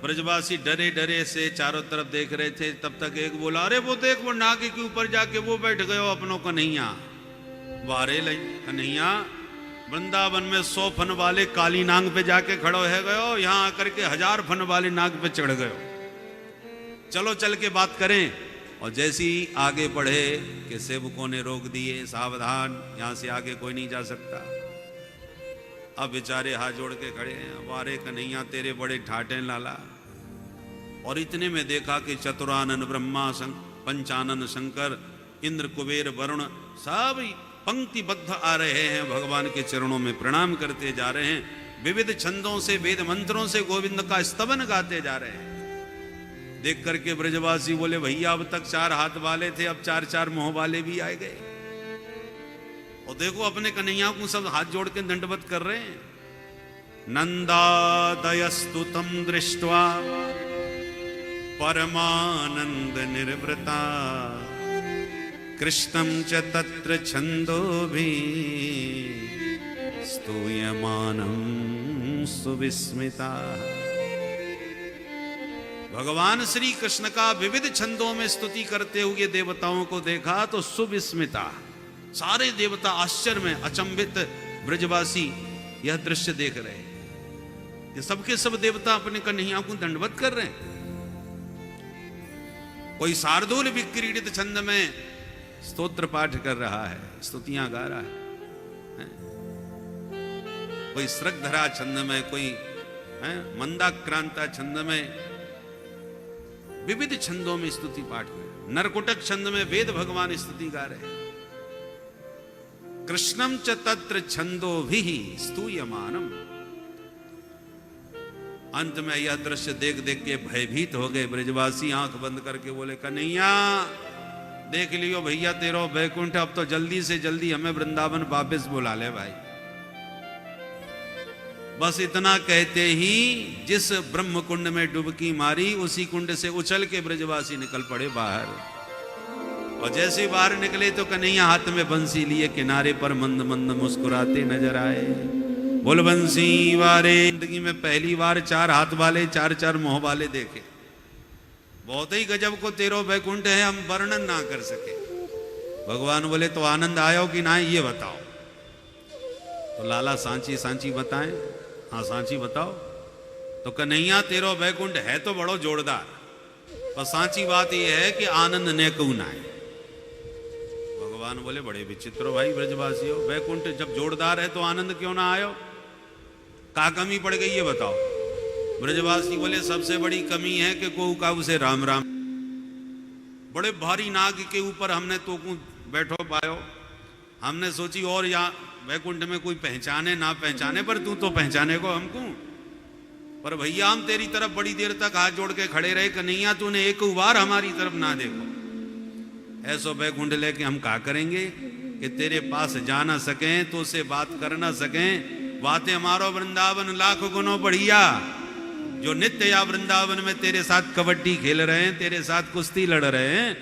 ब्रजवासी डरे डरे से चारों तरफ देख रहे थे। तब तक एक बोला, अरे वो देख, वो नाग के ऊपर जाके वो बैठ गयो अपनों कन्हैया। वारे कन्हैया वृंदावन में 100 फन वाले काली नाग पे जाके खड़ो है गयो, यहाँ आकर के 1000 फन वाले नाग पे चढ़ गयो। चलो चल के बात करें। और जैसे ही आगे बढ़े कि सेवकों ने रोक दिए, सावधान, यहां से आगे कोई नहीं जा सकता। अब बेचारे हाथ जोड़ के खड़े हैं, वारे कन्हैया तेरे बड़े ठाटे लाला। और इतने में देखा कि चतुरानन ब्रह्मा पंचानन शंकर इंद्र कुबेर वरुण सब पंक्तिबद्ध आ रहे हैं, भगवान के चरणों में प्रणाम करते जा रहे हैं, विविध छंदों से वेद मंत्रों से गोविंद का स्तवन गाते जा रहे हैं। देख करके ब्रजवासी बोले भैया अब तक 4 हाथ वाले थे, अब 4 मुंह वाले भी आ गए। और देखो अपने कन्हैया को सब हाथ जोड़ के दंडवत कर रहे हैं। नंदादयस्तु तम दृष्ट्वा परमानंद निर्वृता कृष्णं च तत्र छंदोभिः स्तूयमानं सुविस्मिता। भगवान श्री कृष्ण का विविध छंदों में स्तुति करते हुए देवताओं को देखा तो सुविस्मिता, सारे देवता आश्चर्य में अचंभित ब्रजवासी यह दृश्य देख रहे हैं कि सबके सब देवता अपने कन्हैया को दंडवत कर रहे हैं। कोई शार्दूल विक्रीडित छंद में स्तोत्र पाठ कर रहा है, स्तुतियां गा रहा है। कोई श्रद्धरा छंद में, कोई मंदाक्रांता छंद में, विविध छंदों में स्तुति पाठ में। नरकुटक छंद में वेद भगवान स्तुति गा रहे हैं। कृष्णम च तत्र छंदोभिः स्तूयमानम। अंत में यह दृश्य देख देख के भयभीत हो गए ब्रजवासी, आंख बंद करके बोले कन्हैया देख लियो भैया तेरो वैकुंठ, अब तो जल्दी से जल्दी हमें वृंदावन वापस बुला ले भाई। बस इतना कहते ही जिस ब्रह्म कुंड में डुबकी मारी उसी कुंड से उछल के ब्रजवासी निकल पड़े बाहर। और जैसे बाहर निकले तो कन्हैया हाथ में बंसी लिए किनारे पर मंद मंद मुस्कुराते नजर आए। बोल बंसी वारे। जिंदगी में पहली बार 4 हाथ वाले 4 मुंह वाले देखे। बहुत ही गजब को तेरो वैकुंठ है, हम वर्णन ना कर सके। भगवान बोले तो आनंद आयो कि ना ये बताओ। तो लाला सांची सांची बताएं। हाँ सांची बताओ। तो कन्हैया तेरो वैकुंठ है तो बड़ो जोरदार, पर सांची बात यह है कि आनंद ने क्यों ना है। भगवान बोले बड़े विचित्र हो भाई ब्रजवासियों, वैकुंठ जब जोरदार है तो आनंद क्यों ना आयो, का कमी पड़ गई ये बताओ। ब्रजवासी बोले सबसे बड़ी कमी है कि को काऊ से राम राम। बड़े भारी नाग के ऊपर हमने तो बैठो पायो। हमने सोची और या वैकुंठ में कोई पहचाने ना पहचाने, पर तू तो पहचाने को हमको। पर भैया हम तेरी तरफ बड़ी देर तक हाथ जोड़ के खड़े रहे, कन्हैया तूने एक बार हमारी तरफ ना देखो। ऐसो वैकुंठ लेके हम क्या करेंगे कि तेरे पास जा ना सकें, तो उससे बात कर ना सकें। बातें हमारो वृंदावन लाख गुनों बढ़िया, जो नित्य या वृंदावन में तेरे साथ कबड्डी खेल रहे हैं, तेरे साथ कुश्ती लड़ रहे हैं,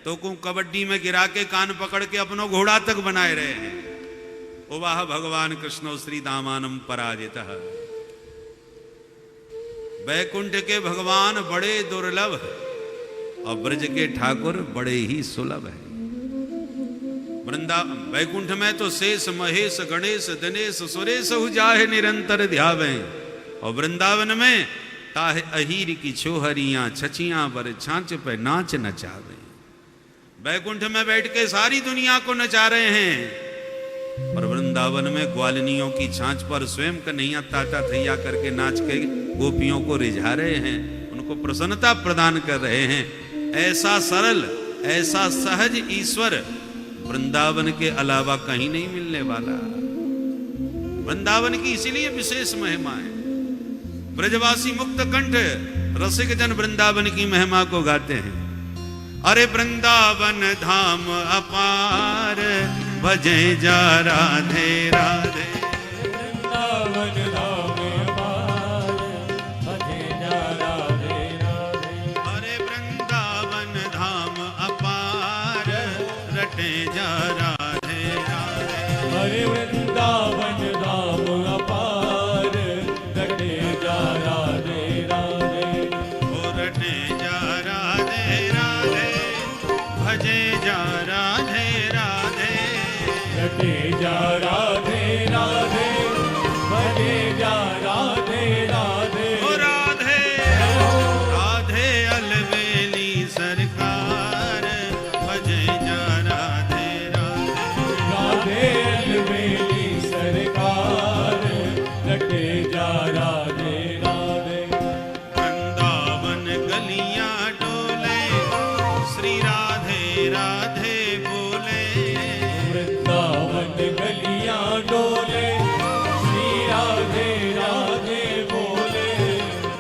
तो को कबड्डी में गिरा के कान पकड़ के अपनो घोड़ा तक बनाए रहे हैं। ओ वाह भगवान कृष्ण श्री दामानम पराजितः। वैकुंठ के भगवान बड़े दुर्लभ और ब्रज के ठाकुर बड़े ही सुलभ है। वैकुंठ में तो शेष महेश गणेश दिनेश सुरेश जाहे निरंतर ध्यावे, और वृंदावन में ताहे अहीर की छोहरियां छचियां बर छांच पे नाच नचावे। वैकुंठ में बैठ के सारी दुनिया को नचा रहे हैं, और वृंदावन में ग्वालिनियों की छांच पर स्वयं कन्हैया ताता थैया करके नाच के गोपियों को रिझा रहे हैं, उनको प्रसन्नता प्रदान कर रहे हैं। ऐसा सरल ऐसा सहज ईश्वर वृंदावन के अलावा कहीं नहीं मिलने वाला। वृंदावन की इसीलिए विशेष महिमा है। ब्रजवासी मुक्त कंठ रसिक जन वृंदावन की महिमा को गाते हैं। अरे वृंदावन धाम अपार भजे जा राधे राधे। वृंदावन धाम अपार भजे जा राधे राधे। अरे वृंदावन धाम अपार रटे जा राधे राधे। अरे वृंदावन धाम अपार रटे जा राधे राधे। ओ रटे जा राधे राधे भजे जा राधे राधे। रटे जा राधे राधे। राधे बोले, वृंदावन गलियां डोले, श्री राधे राधे बोले।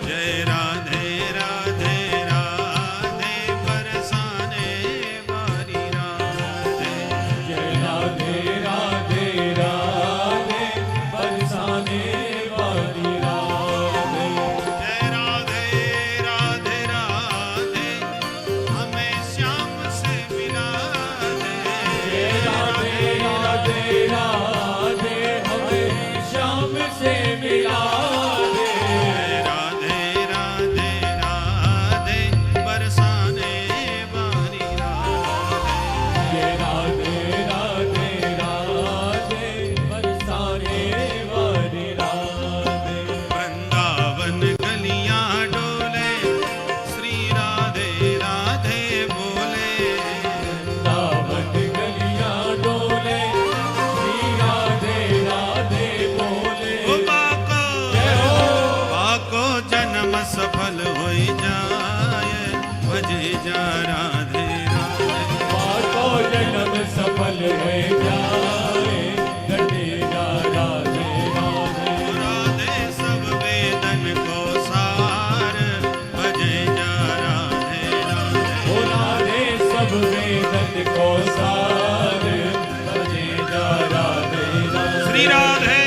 जय राधे राधे राधे बरसाने वाली राधे, जय राधे राधे राधे बरसाने वाली राधे। जय राधे राधे राधे हमें श्याम से मिला दे, जय राधे राधे राधे हमें श्याम से मिला दे। राधे राधे राधे बरसाने वाली राधे, जय राधे राधे राधे बरसाने वाली राधे। वृंदावन गलियां डोले, श्री राधे राधे बोले, वृंदावन गलियां डोले, श्री राधे राधे बोले। ओ बाको जन्म सफल होई जाए, भजे जा राधे राधे। बाको जन्म सफल हुए जाए, घटे जा राधे राधे। राधे सब वेदन को सार, भजे जा राधे राधे। ओ राधे सब वेदन को सार, भजे जा राधे राधे। श्री राधे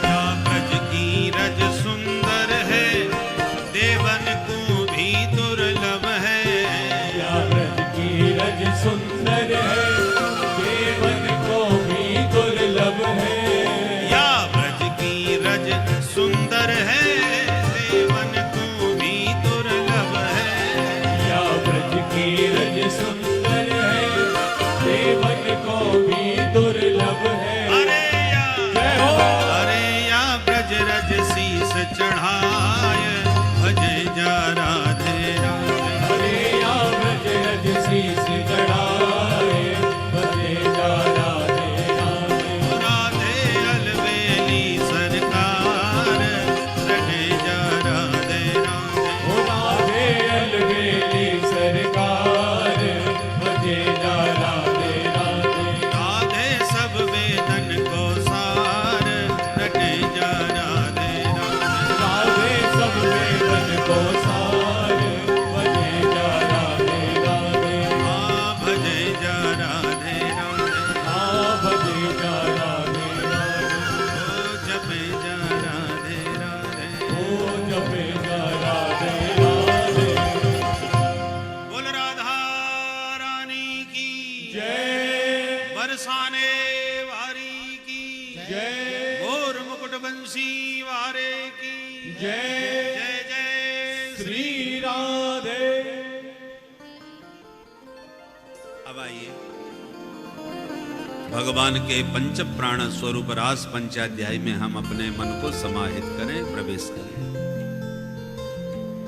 क्या ब्रज की रज सुंदर है, देवन को भी दुर्लभ है। या ब्रज की रज सुंदर है, देवन को भी दुर्लभ है। या ब्रज की रज सुंदर है, देवन को भी दुर्लभ है। या ब्रज की रज सुंदर है, देवन को भी दुर्लभ है। अरे या ब्रज रज शीस चढ़ाए, भजे जा राधे राधे। हरे या ब्रज रज शीस चढ़ाए, भजे जा राधे राधे। राधे अलवेली सरकार, रहे जा राधे राधे। ओ राधे अलवेली सरकार, भजे जा राधे राधे। राधे सब वेदन को सार, रहे जा राधे राधे। राधे सब वेदन को सार, भजे जा राधे राधे। हाँ भजे जा राधे राधे। हाँ भजे जा राधे राधे। ओ जपे जा राधे राधे। ओ जपे जा राधे राधे। बोल राधा रानी की जय बरसाने वारी की जय और मुकुट बंसी वारे की जय जय जय श्री राधे। अब आइए भगवान के पंच प्राण स्वरूप रास पंचाध्याय में हम अपने मन को समाहित करें, प्रवेश करें।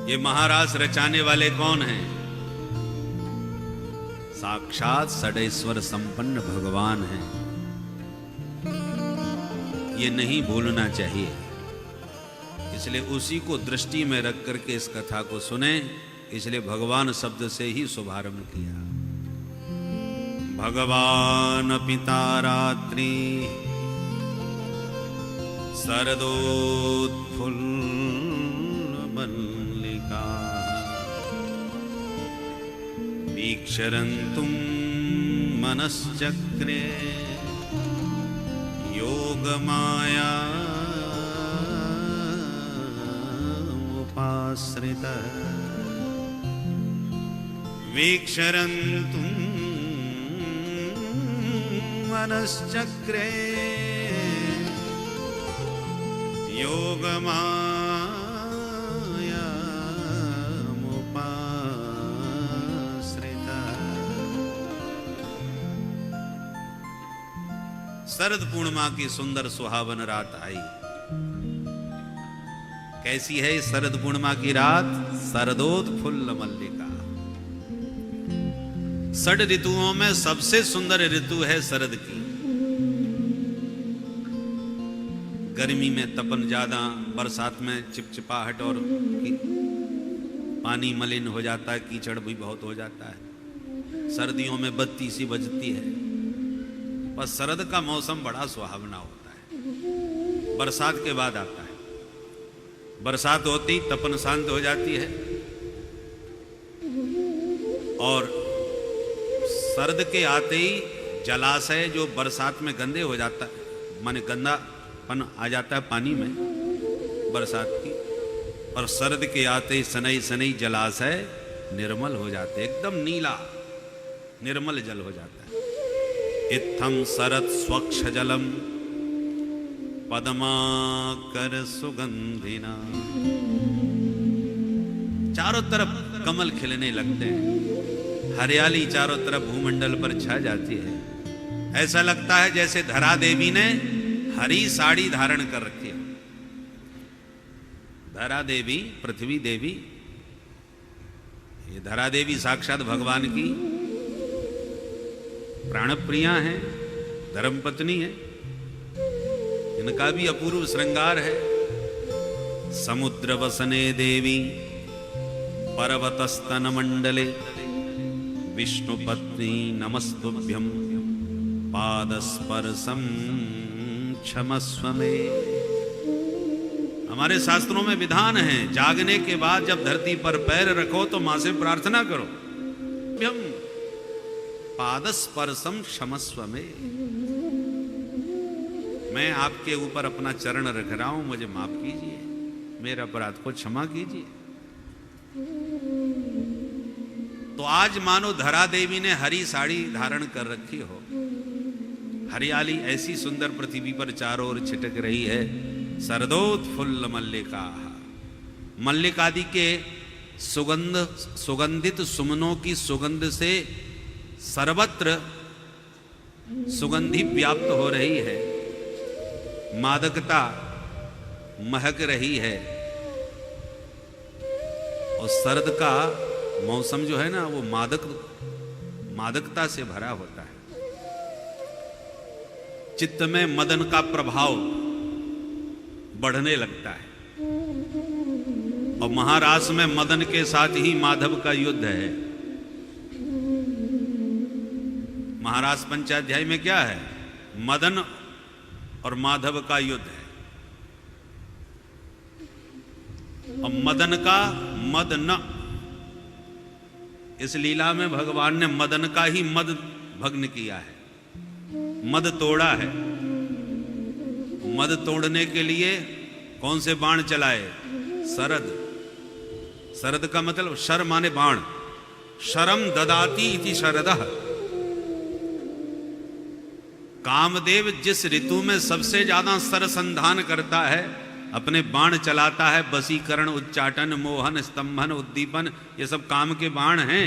ये महारास रचाने वाले कौन हैं? साक्षात षडेश्वर संपन्न भगवान हैं। ये नहीं भूलना चाहिए, इसलिए उसी को दृष्टि में रख करके इस कथा को सुने। इसलिए भगवान शब्द से ही शुभारंभ किया। भगवान पिता रात्रि शरदोत्फुल्ल मल्लिका वीक्षरन्तुं मनश्चक्रे योगमाया उपाश्रितः वीक्षरन्तुं मनश्चक्रे योगमाया शरद पूर्णिमा की सुंदर सुहावन रात आई। कैसी है इस शरद पूर्णिमा की रात? शरदोत्फुल्ल मल्लिका। षड ऋतुओं में सबसे सुंदर ऋतु है शरद की। गर्मी में तपन ज्यादा, बरसात में चिपचिपाहट और पानी मलिन हो जाता है, कीचड़ भी बहुत हो जाता है। सर्दियों में बत्ती सी बजती है। पर शरद का मौसम बड़ा सुहावना होता है। बरसात के बाद आता है। बरसात होती तपन शांत हो जाती है और सर्द के आते ही जलाशय जो बरसात में गंदे हो जाता है, माने गंदापन आ जाता है पानी में बरसात की, और सर्द के आते ही सनई सनई जलाशय निर्मल हो जाते, एकदम नीला निर्मल जल हो जाता है। इत्थम शरद स्वच्छ जलम पद्माकर सुगंधिना। चारों तरफ कमल खिलने लगते हैं, हरियाली चारों तरफ भूमंडल पर छा जाती है। ऐसा लगता है जैसे धरा देवी ने हरी साड़ी धारण कर रखी है। धरा देवी, पृथ्वी देवी, ये धरा देवी साक्षात भगवान की प्राणप्रिया है, धर्मपत्नी है। इनका भी अपूर्व श्रृंगार है। समुद्र वसने देवी पर्वतस्तन मंडले विष्णु पत्नी नमस्तुभ्यं पादस्पर्शम क्षमस्व मे। हमारे शास्त्रों में विधान है, जागने के बाद जब धरती पर पैर रखो तो मां से प्रार्थना करो, पादस्पर्शम क्षमस्व मे। मैं आपके ऊपर अपना चरण रख रहा हूं, मुझे माफ कीजिए, मेरे अपराध को क्षमा कीजिए। तो आज मानो धरा देवी ने हरी साड़ी धारण कर रखी हो। हरियाली ऐसी सुंदर पृथ्वी पर चारों ओर छिटक रही है। शरदोत्फुल्ल मल्लिका। मल्लिकादि के सुगंधित सुमनों की सुगंध से सर्वत्र सुगंधि व्याप्त हो रही है, मादकता महक रही है। और शरद का मौसम जो है ना, वो मादकता से भरा होता है। चित्त में मदन का प्रभाव बढ़ने लगता है। और महारास में मदन के साथ ही माधव का युद्ध है। महारास पंचाध्याय में क्या है? मदन और माधव का युद्ध है। और मदन का मद न, इस लीला में भगवान ने मदन का ही मद भग्न किया है, मद तोड़ा है। मद तोड़ने के लिए कौन से बाण चलाए? शरद। शरद का मतलब शर माने बाण। शरम ददाती इति शरदः। कामदेव जिस ऋतु में सबसे ज्यादा सरसंधान करता है, अपने बाण चलाता है, वशीकरण, उच्चाटन, मोहन, स्तंभन, उद्दीपन, ये सब काम के बाण हैं।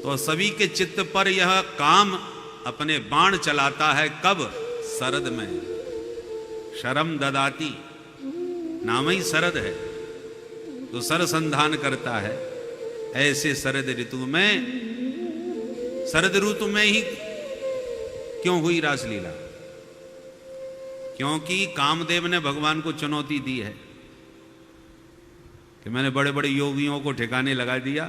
तो सभी के चित्त पर यह काम अपने बाण चलाता है। कब? शरद में। शरम ददाती, नाम ही शरद है, तो सरसंधान करता है। ऐसे शरद ऋतु में, शरद ऋतु में ही क्यों हुई रासलीला? क्योंकि कामदेव ने भगवान को चुनौती दी है कि मैंने बड़े बड़े योगियों को ठिकाने लगा दिया,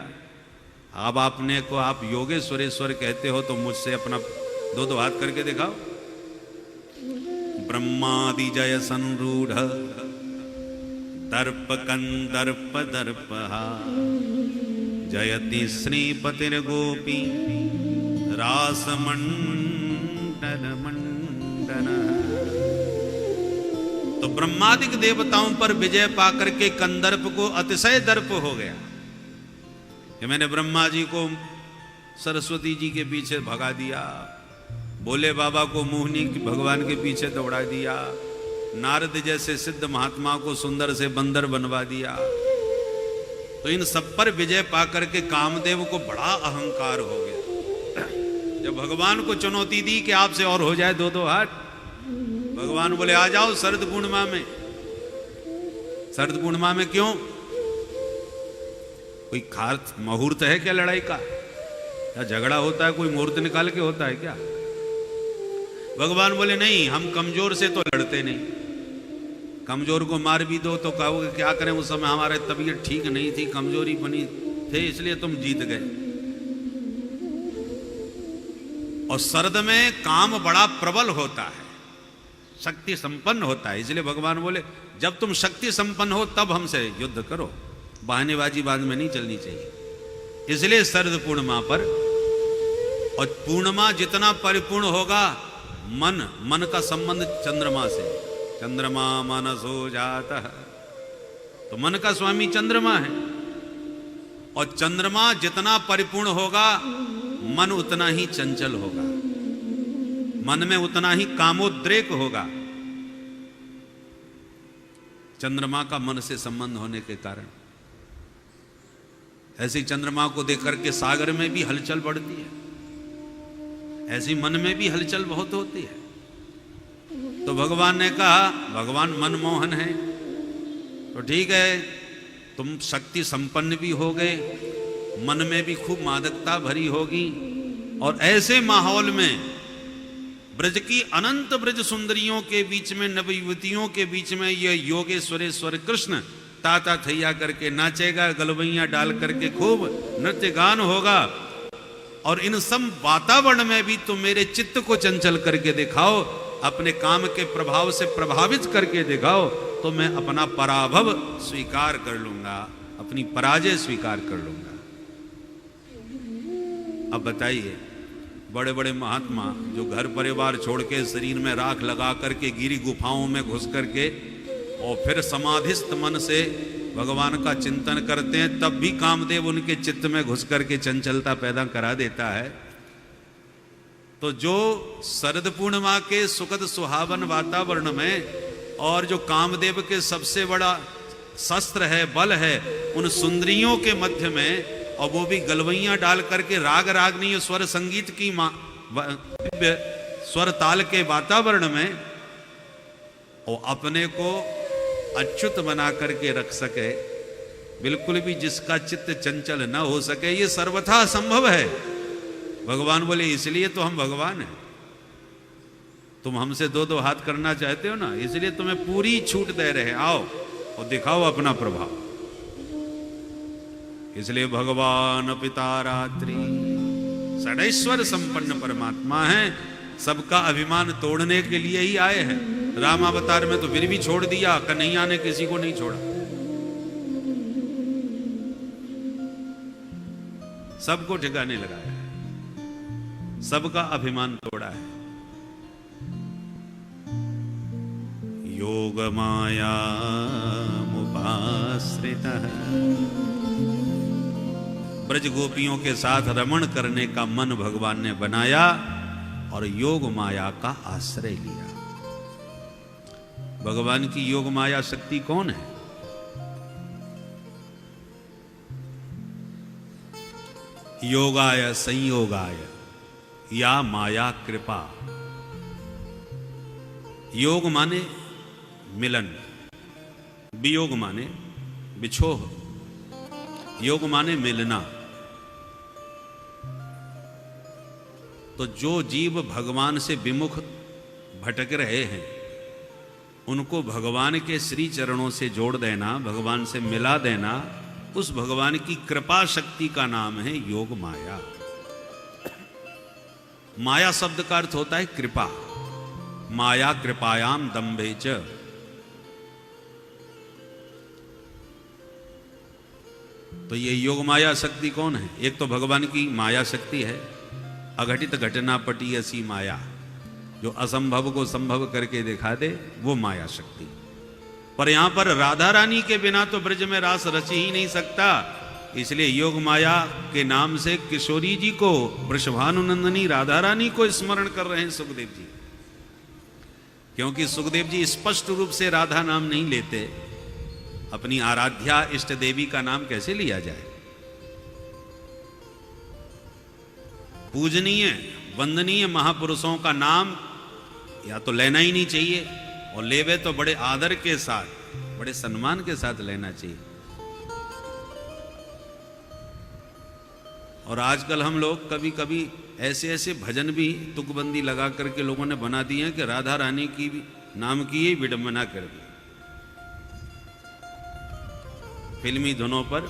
अब आपने को आप योगेश्वरेश्वर कहते हो, तो मुझसे अपना दो हाथ करके दिखाओ। ब्रह्मादि जय संरूढ़ दर्प कंदर्प दर्पहा जयति श्रीपतिर्गोपी रासमंडल मंडन। तो ब्रह्मादिक देवताओं पर विजय पाकर के कंदर्प को अतिशय दर्प हो गया कि मैंने ब्रह्मा जी को सरस्वती जी के पीछे भगा दिया, भोले बाबा को मोहिनी भगवान के पीछे दौड़ा दिया, नारद जैसे सिद्ध महात्मा को सुंदर से बंदर बनवा दिया। तो इन सब पर विजय पाकर के कामदेव को बड़ा अहंकार हो गया। जब जब भगवान को चुनौती दी कि आपसे और हो जाए 2-2 हाथ, भगवान बोले आ जाओ शरद पूर्णिमा में। शरद पूर्णिमा में क्यों? कोई खास मुहूर्त है क्या लड़ाई का? या झगड़ा होता है कोई मुहूर्त निकाल के होता है क्या? भगवान बोले नहीं, हम कमजोर से तो लड़ते नहीं। कमजोर को मार भी दो तो कहोगे क्या करें, उस समय हमारे तबीयत ठीक नहीं थी, कमजोरी बनी थे, इसलिए तुम जीत गए। और शरद में काम बड़ा प्रबल होता है, शक्ति संपन्न होता है, इसलिए भगवान बोले जब तुम शक्ति संपन्न हो तब हमसे युद्ध करो, बहानेबाजी बाद में नहीं चलनी चाहिए। इसलिए शरद पूर्णिमा पर, और पूर्णिमा जितना परिपूर्ण होगा, मन का संबंध चंद्रमा से, चंद्रमा मनसो जाता है, तो मन का स्वामी चंद्रमा है। और चंद्रमा जितना परिपूर्ण होगा, मन उतना ही चंचल होगा, मन में उतना ही कामोद्रेक होगा, चंद्रमा का मन से संबंध होने के कारण। ऐसी चंद्रमा को देख करके सागर में भी हलचल बढ़ती है, ऐसी मन में भी हलचल बहुत होती है। तो भगवान ने कहा, भगवान मनमोहन है, तो ठीक है, तुम शक्ति संपन्न भी हो गए, मन में भी खूब मादकता भरी होगी। और ऐसे माहौल में ब्रज की अनंत ब्रज सुंदरियों के बीच में, नव युवतियों के बीच में ये योगेश्वरेश्वर कृष्ण ताता थैया करके नाचेगा, गलवैया डाल करके खूब नृत्य गान होगा। और इन सब वातावरण में भी तुम मेरे चित्त को चंचल करके दिखाओ, अपने काम के प्रभाव से प्रभावित करके दिखाओ, तो मैं अपना पराभव स्वीकार कर लूंगा, अपनी पराजय स्वीकार कर लूंगा। अब बताइए, बड़े बड़े महात्मा जो घर परिवार छोड़ के शरीर में राख लगा करके गिरी गुफाओं में घुस करके और फिर समाधिस्थ मन से भगवान का चिंतन करते हैं, तब भी कामदेव उनके चित्त में घुस करके चंचलता पैदा करा देता है। तो जो शरद पूर्णिमा के सुखद सुहावन वातावरण में, और जो कामदेव के सबसे बड़ा शस्त्र है, बल है, उन सुंदरियों के मध्य में, और वो भी गलवैया डाल करके राग रागनी स्वर संगीत की स्वर ताल के वातावरण में, और अपने को अच्युत बना करके रख सके, बिल्कुल भी जिसका चित्त चंचल न हो सके, ये सर्वथा संभव है। भगवान बोले इसलिए तो हम भगवान हैं। तुम हमसे 2-2 हाथ करना चाहते हो ना, इसलिए तुम्हें पूरी छूट दे रहे, आओ और दिखाओ अपना प्रभाव। इसलिए भगवान पिता रात्रि षडैश्वर संपन्न परमात्मा है, सबका अभिमान तोड़ने के लिए ही आए हैं। रामावतार में तो फिर भी छोड़ दिया, कन्हैया ने किसी को नहीं छोड़ा, सबको ठिकाने लगाया है, सबका अभिमान तोड़ा है। योग माया मुपाश्रितः, ब्रज गोपियों के साथ रमण करने का मन भगवान ने बनाया और योग माया का आश्रय लिया। भगवान की योग माया शक्ति कौन है? योगाय संयोगाय या माया कृपा। योग माने मिलन, वियोग माने बिछोह, योग माने मिलना। तो जो जीव भगवान से विमुख भटक रहे हैं, उनको भगवान के श्री चरणों से जोड़ देना, भगवान से मिला देना, उस भगवान की कृपा शक्ति का नाम है योग माया। माया शब्द का अर्थ होता है कृपा, माया कृपायाम दम्भे च। तो ये योग माया शक्ति कौन है? एक तो भगवान की माया शक्ति है, अघटित घटना पटी ऐसी माया, जो असंभव को संभव करके दिखा दे, वो माया शक्ति। पर यहां पर राधा रानी के बिना तो ब्रज में रास रच ही नहीं सकता, इसलिए योग माया के नाम से किशोरी जी को, वृषभानुनंदनी राधा रानी को स्मरण कर रहे हैं सुखदेव जी। क्योंकि सुखदेव जी स्पष्ट रूप से राधा नाम नहीं लेते, अपनी आराध्या इष्ट देवी का नाम कैसे लिया जाए? पूजनीय वंदनीय महापुरुषों का नाम या तो लेना ही नहीं चाहिए, और लेवे तो बड़े आदर के साथ, बड़े सम्मान के साथ लेना चाहिए। और आजकल हम लोग कभी कभी ऐसे ऐसे भजन भी तुकबंदी लगा करके लोगों ने बना दिए हैं कि राधा रानी की भी नाम की ही विडंबना कर दी। फिल्मी धुनों पर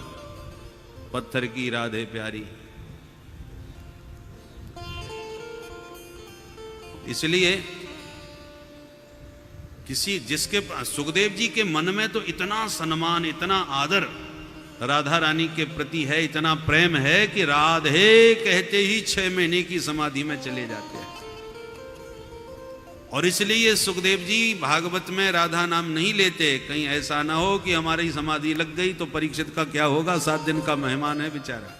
पत्थर की राधे प्यारी। इसलिए जिसके सुखदेव जी के मन में तो इतना सम्मान, इतना आदर राधा रानी के प्रति है, इतना प्रेम है कि राधे कहते ही 6 महीने की समाधि में चले जाते हैं। और इसलिए सुखदेव जी भागवत में राधा नाम नहीं लेते, कहीं ऐसा ना हो कि हमारी समाधि लग गई तो परीक्षित का क्या होगा, 7 दिन का मेहमान है बेचारा।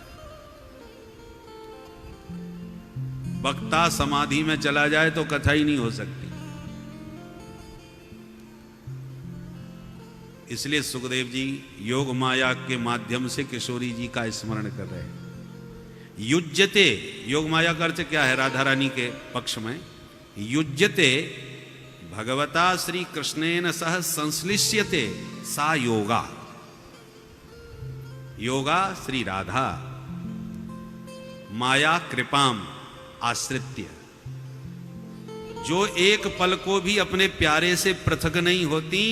वक्ता समाधि में चला जाए तो कथा ही नहीं हो सकती। इसलिए सुखदेव जी योग माया के माध्यम से किशोरी जी का स्मरण कर रहे हैं। युज्यते, योग माया का अर्थ क्या है राधा रानी के पक्ष में? युज्यते भगवता श्री कृष्णेन सह संश्लिष्यते सा योगा। योगा श्री राधा माया कृपाम आश्रित्य, जो एक पल को भी अपने प्यारे से पृथक नहीं होती,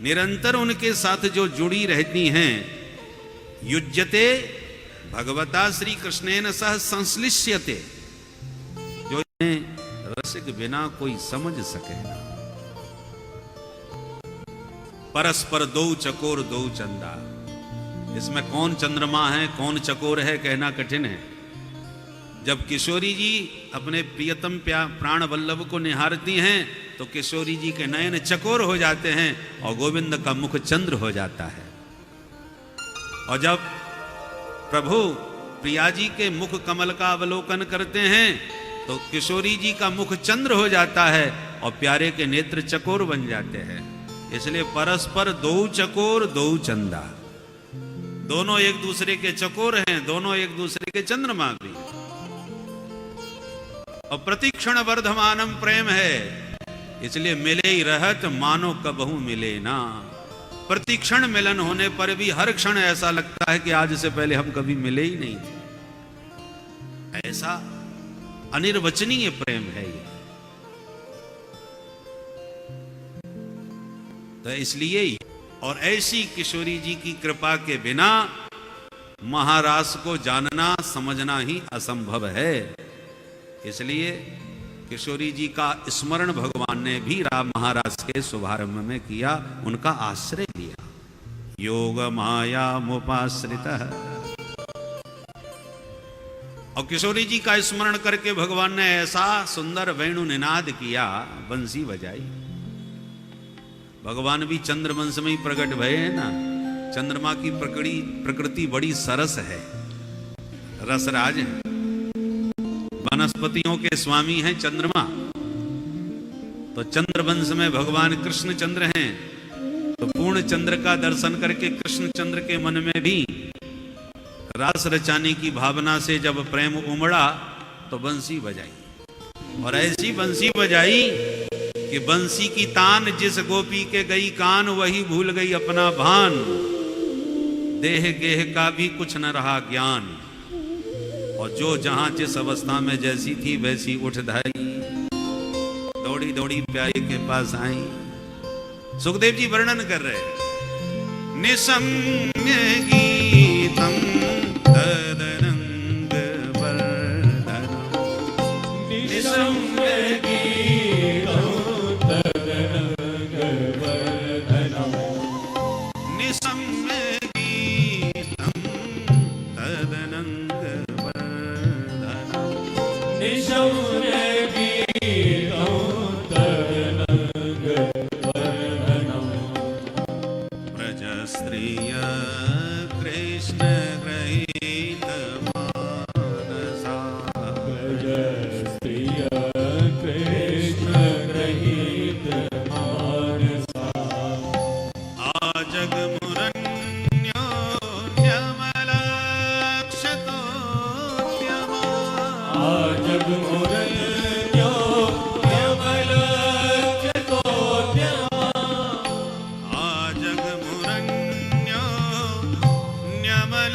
निरंतर उनके साथ जो जुड़ी रहती हैं। युज्यते भगवता श्री कृष्णेन सह संश्लिष्यते, जो इन्हें रसिक बिना कोई समझ सके ना। परस्पर दो चकोर दो चंदा, इसमें कौन चंद्रमा है कौन चकोर है कहना कठिन है। जब किशोरी जी अपने प्रियतम प्राण वल्लभ को निहारती हैं तो किशोरी जी के नयन चकोर हो जाते हैं और गोविंद का मुख चंद्र हो जाता है। और जब प्रभु प्रिया जी के मुख कमल का अवलोकन करते हैं तो किशोरी जी का मुख चंद्र हो जाता है और प्यारे के नेत्र चकोर बन जाते हैं। इसलिए परस्पर दो चकोर दो चंदा, दोनों एक दूसरे के चकोर हैं, दोनों एक दूसरे के चंद्रमा भी। और प्रतिक्षण वर्धमानम प्रेम है, इसलिए मिले ही रहत मानो कबहू मिले ना। प्रतिक्षण मिलन होने पर भी हर क्षण ऐसा लगता है कि आज से पहले हम कभी मिले ही नहीं थे। ऐसा अनिर्वचनीय प्रेम है ये। तो इसलिए और ऐसी किशोरी जी की कृपा के बिना महारास को जानना समझना ही असंभव है। इसलिए किशोरी जी का स्मरण भगवान ने भी राम महाराज के शुभारंभ में किया, उनका आश्रय लिया। योग माया मुपाश्रित। और किशोरी जी का स्मरण करके भगवान ने ऐसा सुंदर वेणु निनाद किया, बंसी बजाई। भगवान भी चंद्रवंश में ही प्रकट भये है ना। चंद्रमा की प्रकृति बड़ी सरस है, रसराज है। वनस्पतियों के स्वामी हैं चंद्रमा। तो चंद्रवंश में भगवान कृष्ण चंद्र हैं। तो पूर्ण चंद्र का दर्शन करके कृष्ण चंद्र के मन में भी रास रचाने की भावना से जब प्रेम उमड़ा तो बंसी बजाई। और ऐसी बंसी बजाई कि बंसी की तान जिस गोपी के गई कान, वही भूल गई अपना भान। देह गेह का भी कुछ न रहा ज्ञान। और जो जहां जिस अवस्था में जैसी थी वैसी उठ धाई, दौड़ी दौड़ी प्यारे के पास आई। सुखदेव जी वर्णन कर रहे, निसम्य गीतम तदनंग वर्धनम, निसम्य गीतम तदनंग वर्धनम, निसम्य गीतम तदनंग निसम्य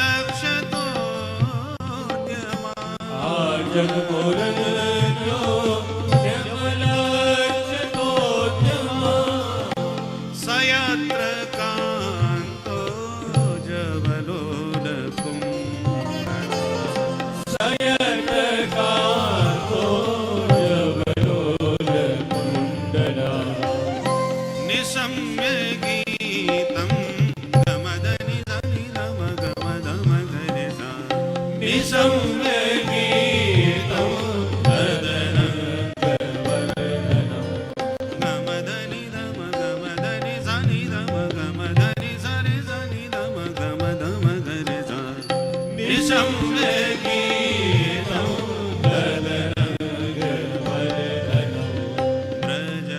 लक्ष्यतो जगमुरन्यो यमलक्ष्यतोद्यमा सयत्र कान्तो जवलोलकुं सयत्र कान्तो जवलोलकुण्डला निशम्य गीतं गमदनि धनि धम गमदम गरे सा निशम्य गीतं गमदनि धम गमदनि धनि धम गमदनि सरि धनि धम गमदम गरे सा निशम्य गीतं ब्रज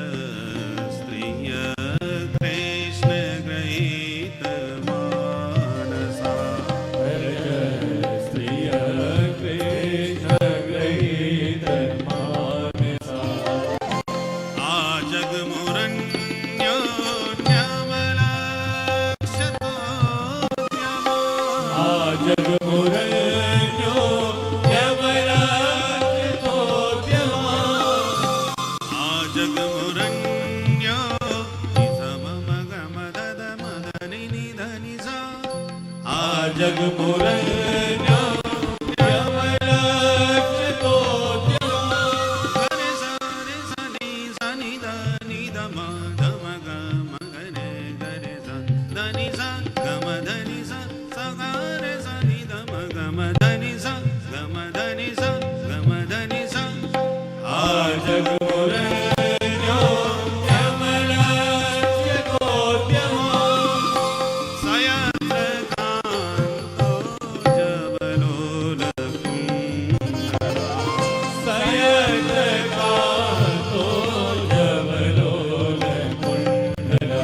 स्त्रिय कृष्ण गृहीत मानसा स्त्रिय कृष्णगृहीतमानसा आजगमुरन्यो जगमुरन्यो यमलक्ष्यतोद्यमा आजगमुरन्यो निसममगमदद मदनि निधनि सा जगमुरन्यो यमलक्ष्यतोद्यमा गरे सा रे सा नि ध नि ध म ग म गरे गरे सा धनि सा गम धनि सा ग रे सा नि ध म गम धनि सा गम धनि सा गम धनि सा जगमुरन्यो यमलक्ष्यतोद्यमा सयत्र कान्तो जवलोलकुं सयत्र कान्तो जवलोलकुण्डला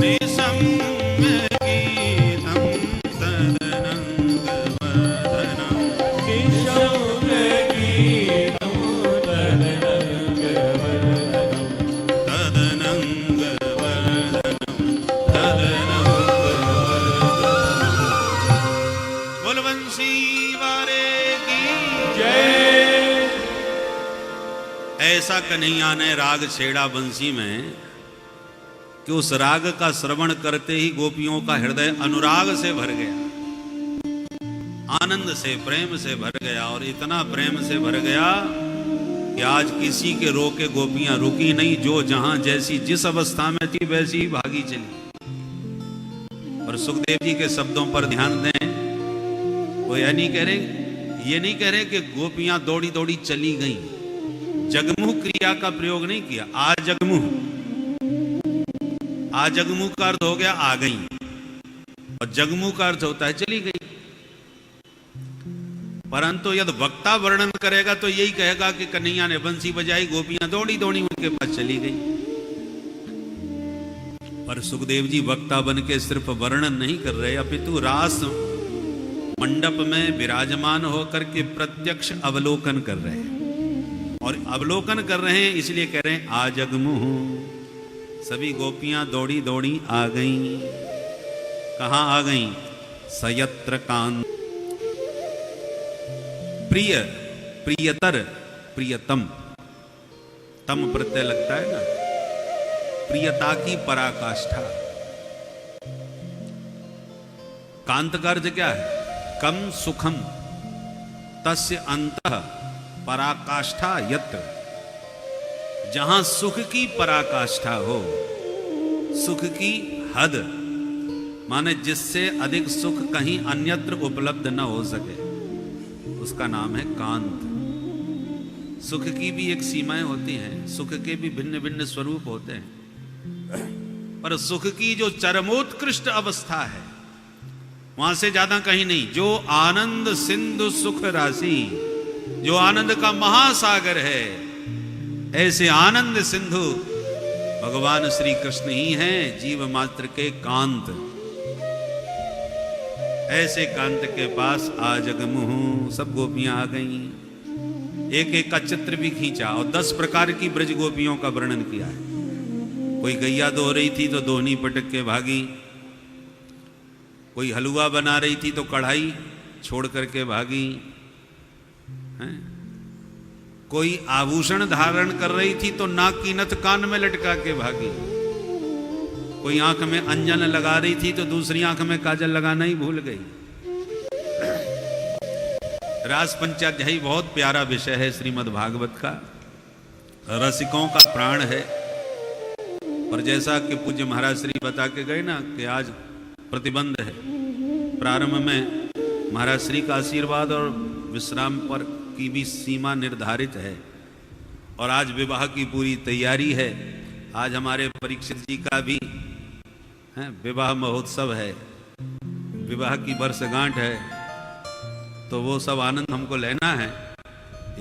निशम्य गीतं तदनङ्गवदनं निशम्य गीतं बोल बंसी वाले की जय। ऐसा कन्हैया ने राग छेड़ा बंसी में कि उस राग का श्रवण करते ही गोपियों का हृदय अनुराग से भर गया, आनंद से प्रेम से भर गया। और इतना प्रेम से भर गया कि आज किसी के रोके गोपियां रुकी नहीं, जो जहां जैसी जिस अवस्था में थी वैसी ही भागी चली। और सुखदेव जी के शब्दों पर ध्यान दें, वो ये नहीं कह रहे कि गोपियां दौड़ी दौड़ी चली गईं। जगमुह क्रिया का प्रयोग नहीं किया। आजगमुह का अर्थ हो गया आ गई, और जगमुह का अर्थ होता है चली गई। परंतु यदि वक्ता वर्णन करेगा तो यही कहेगा कि कन्हैया ने बंसी बजाई, गोपियां दौड़ी दौड़ी उनके पास चली गई। पर सुखदेव जी वक्ता बन के सिर्फ वर्णन नहीं कर रहे, अपितु रास मंडप में विराजमान होकर के प्रत्यक्ष अवलोकन कर रहे हैं। और अवलोकन कर रहे हैं इसलिए कह रहे हैं आजगमुह। सभी गोपियां दौड़ी दौड़ी आ गईं। कहां आ गईं? सयत्र कांत। प्रिय, प्रियतर, प्रियतम, तम प्रत्यय लगता है ना, प्रियता की पराकाष्ठा। कांत का अर्थ क्या है? कम सुखम तस्य अंतः पराकाष्ठा यत्र। जहां सुख की पराकाष्ठा हो, सुख की हद, माने जिससे अधिक सुख कहीं अन्यत्र उपलब्ध न हो सके, उसका नाम है कांत। सुख की भी एक सीमाएं होती हैं, सुख के भी भिन्न भिन्न स्वरूप होते हैं, पर सुख की जो चरमोत्कृष्ट अवस्था है वहां से ज्यादा कहीं नहीं। जो आनंद सिंधु सुख राशि, जो आनंद का महासागर है, ऐसे आनंद सिंधु भगवान श्री कृष्ण ही हैं, जीव मात्र के कांत। ऐसे कांत के पास आजगमुह। सब गोपियां आ गईं। एक एक का चित्र भी खींचा और 10 प्रकार की ब्रज गोपियों का वर्णन किया है। कोई गैया दो रही थी तो दोहनी पटक के भागी, कोई हलवा बना रही थी तो कढ़ाई छोड़ करके भागी हैं? कोई आभूषण धारण कर रही थी तो नाक की नथ कान में लटका के भागी। कोई आंख में अंजन लगा रही थी तो दूसरी आंख में काजल लगाना ही भूल गई। रास पंचाध्यायी बहुत प्यारा विषय है श्रीमद् भागवत का, रसिकों का प्राण है। और जैसा कि पूज्य महाराज श्री बता के गए ना कि आज प्रतिबंध है, प्रारंभ में महाराज श्री का आशीर्वाद और विश्राम पर की भी सीमा निर्धारित है। और आज विवाह की पूरी तैयारी है। आज हमारे परीक्षित जी का भी विवाह महोत्सव है, विवाह की वर्षगांठ है, तो वो सब आनंद हमको लेना है।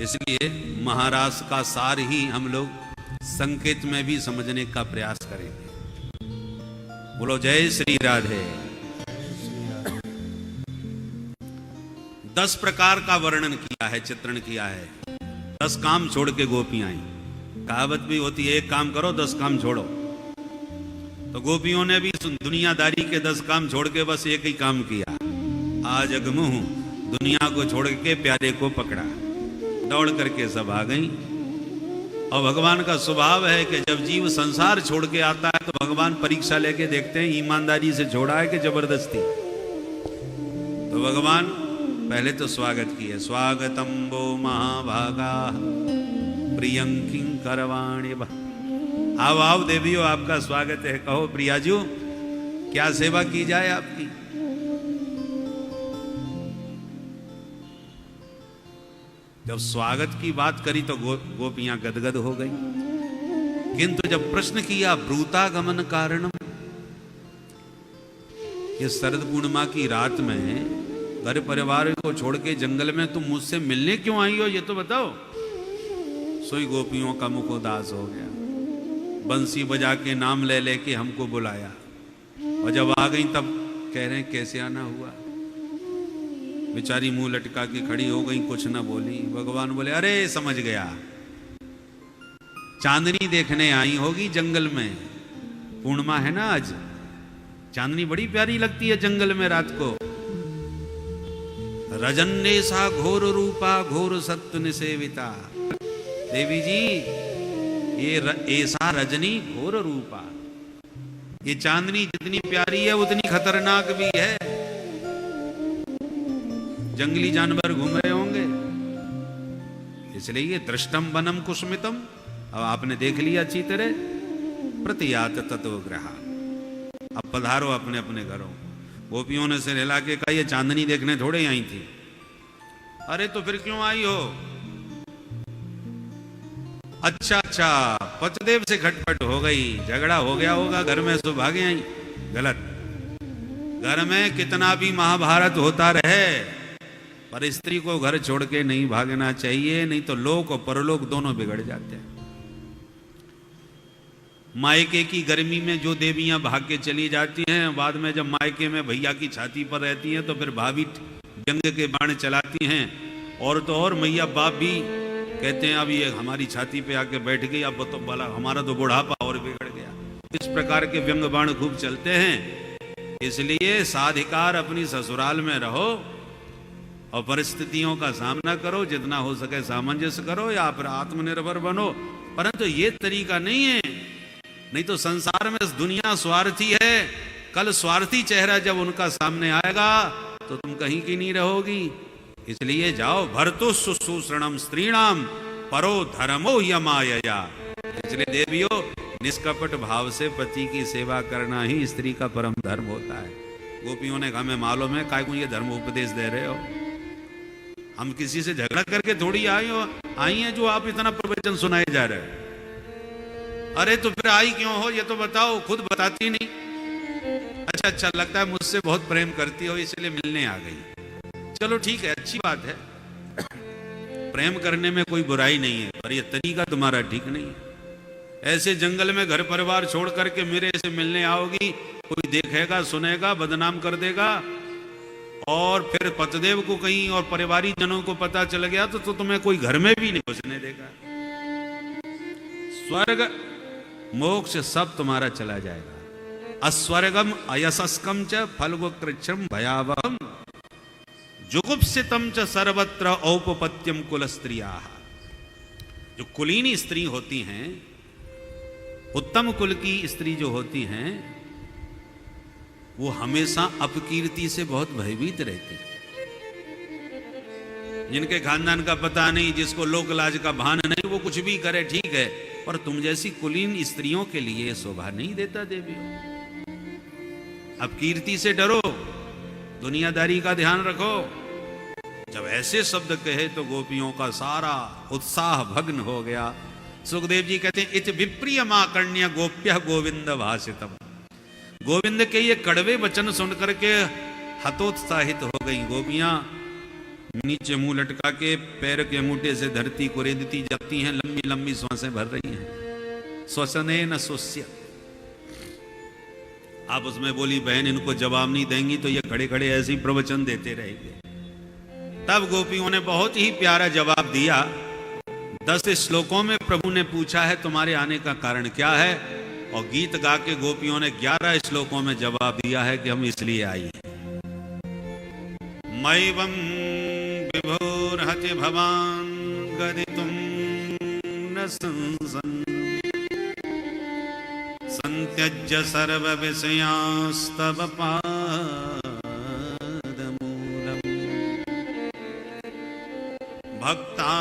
इसलिए महाराज का सार ही हम लोग संकेत में भी समझने का प्रयास करेंगे। बोलो जय श्री राधे। 10 प्रकार का वर्णन किया है, चित्रण किया है। 10 काम छोड़ के गोपियां आई। कहावत भी होती है, एक काम करो 10 काम छोड़ो। तो गोपियों ने भी दुनियादारी के 10 काम छोड़ के बस एक ही काम किया, आज अगमुह दुनिया को छोड़ के प्यारे को पकड़ा। दौड़ करके सब आ गई। और भगवान का स्वभाव है कि जब जीव संसार छोड़ के आता है तो भगवान परीक्षा लेके देखते हैं ईमानदारी से छोड़ा है कि जबरदस्ती। तो भगवान पहले तो स्वागत किए, स्वागतम वो महाभागा प्रियं किंकरवाणी। आओ आओ देवियों, आपका स्वागत है। कहो प्रियाजू, क्या सेवा की जाए आपकी। जब स्वागत की बात करी तो गोपियां गदगद हो गई। किंतु जब प्रश्न किया ब्रूतागमन कारणम, ये शरद पूर्णिमा की रात में घर परिवार को छोड़ के जंगल में तुम मुझसे मिलने क्यों आई हो, ये तो बताओ। सोई गोपियों का मुख उदास हो गया। बंसी बजा के नाम ले लेके हमको बुलाया, और जब आ गई तब कह रहे हैं कैसे आना हुआ। बेचारी मुंह लटका के खड़ी हो गई, कुछ ना बोली। भगवान बोले अरे समझ गया, चांदनी देखने आई होगी जंगल में। पूर्णिमा है ना आज, चांदनी बड़ी प्यारी लगती है जंगल में रात को। रजन्ने सा घोर रूपा घोर सत्व निसेविता। देवी जी ये ऐसा रजनी घोर रूपा, ये चांदनी जितनी प्यारी है उतनी खतरनाक भी है। जंगली जानवर घूम रहे होंगे, इसलिए दृष्टम वनम कुसुमितम। अब आपने देख लिया अच्छी तरह। प्रतियात तत्वग्रहा, अब पधारो अपने अपने घरों। गोपियों ने सिर हिला के कहा ये चांदनी देखने थोड़े आई थी। अरे तो फिर क्यों आई हो। अच्छा अच्छा, पचदेव से खटपट हो गई, झगड़ा हो गया होगा घर में, सो भागे आई। गलत। घर में कितना भी महाभारत होता रहे पर स्त्री को घर छोड़ के नहीं भागना चाहिए, नहीं तो लोक और परलोक दोनों बिगड़ जाते हैं। मायके की गर्मी में जो देवियां भाग के चली जाती हैं, बाद में जब मायके में भैया की छाती पर रहती हैं तो फिर भाभी व्यंग के बाण चलाती हैं। और तो और मैया बाप भी कहते हैं अब ये हमारी छाती पे आके बैठ गई, अब तो भला हमारा तो बुढ़ापा और बिगड़ गया। इस प्रकार के व्यंग बाण खूब चलते हैं। इसलिए साधिकार अपनी ससुराल में रहो और परिस्थितियों का सामना करो, जितना हो सके सामंजस्य करो या फिर आत्मनिर्भर बनो, परंतु ये तरीका नहीं है। नहीं तो संसार में दुनिया स्वार्थी है, कल स्वार्थी चेहरा जब उनका सामने आएगा तो तुम कहीं की नहीं रहोगी। इसलिए जाओ, भर्तु शुश्रूषणम स्त्रीणाम परो धर्मो यमायया। इसलिए देवियों, निष्कपट भाव से पति की सेवा करना ही स्त्री का परम धर्म होता है। गोपियों ने कहा हमें मालूम है, काय को ये धर्म उपदेश दे रहे हो। हम किसी से झगड़ा करके थोड़ी आई हैं जो आप इतना प्रवचन सुनाए जा रहे हो। अरे तो फिर आई क्यों हो ये तो बताओ, खुद बताती नहीं। अच्छा अच्छा, लगता है मुझसे बहुत प्रेम करती हो इसलिए मिलने आ गई। चलो ठीक है, अच्छी बात है, प्रेम करने में कोई बुराई नहीं है, पर यह तरीका तुम्हारा ठीक नहीं है। ऐसे जंगल में घर परिवार छोड़ करके मेरे से मिलने आओगी, कोई देखेगा सुनेगा बदनाम कर देगा, और फिर पतिदेव को कहीं और परिवारी जनों को पता चल गया तो तुम्हें कोई घर में भी नहीं घुसने देगा। स्वर्ग मोक्ष सब तुम्हारा चला जाएगा। अस्वर्गम अयशस्कम च फलगोकृच्छम भयावहम जुगुप्सितम च सर्वत्र औपपत्यम कुल स्त्रिया। जो कुलीनी स्त्री होती हैं, उत्तम कुल की स्त्री जो होती हैं, वो हमेशा अपकीर्ति से बहुत भयभीत रहती है। जिनके खानदान का पता नहीं, जिसको लोक लाज का भान नहीं, वो कुछ भी करे ठीक है, पर तुम जैसी कुलीन स्त्रियों के लिए शोभा नहीं देता देवी। अपकीर्ति से डरो, दुनियादारी का ध्यान रखो। जब ऐसे शब्द कहे तो गोपियों का सारा उत्साह भग्न हो गया। सुखदेव जी कहते हैं, इत विप्रियमाकर्ण्य गोप्य गोविंद भाषितम। गोविंद के ये कड़वे वचन सुन करके हतोत्साहित हो गई गोपियां। नीचे मुंह लटका के पैर के अंगूठे से धरती को रेंदती जाती हैं, लंबी लंबी सांसें भर रही हैं। श्वसने न सोस्य। आप उसमें बोली, बहन इनको जवाब नहीं देंगी तो ये खड़े खड़े ऐसे ही प्रवचन देते रहेंगे। तब गोपियों ने बहुत ही प्यारा जवाब दिया। 10 श्लोकों में प्रभु ने पूछा है तुम्हारे आने का कारण क्या है, और गीत गा के गोपियों ने 11 श्लोकों में जवाब दिया है कि हम इसलिए आई हैं। मैवं विभोर्हति भवान गदितुं न संसन् संत्यज्य सर्व विषयांस्तव पादमूलम् भक्ता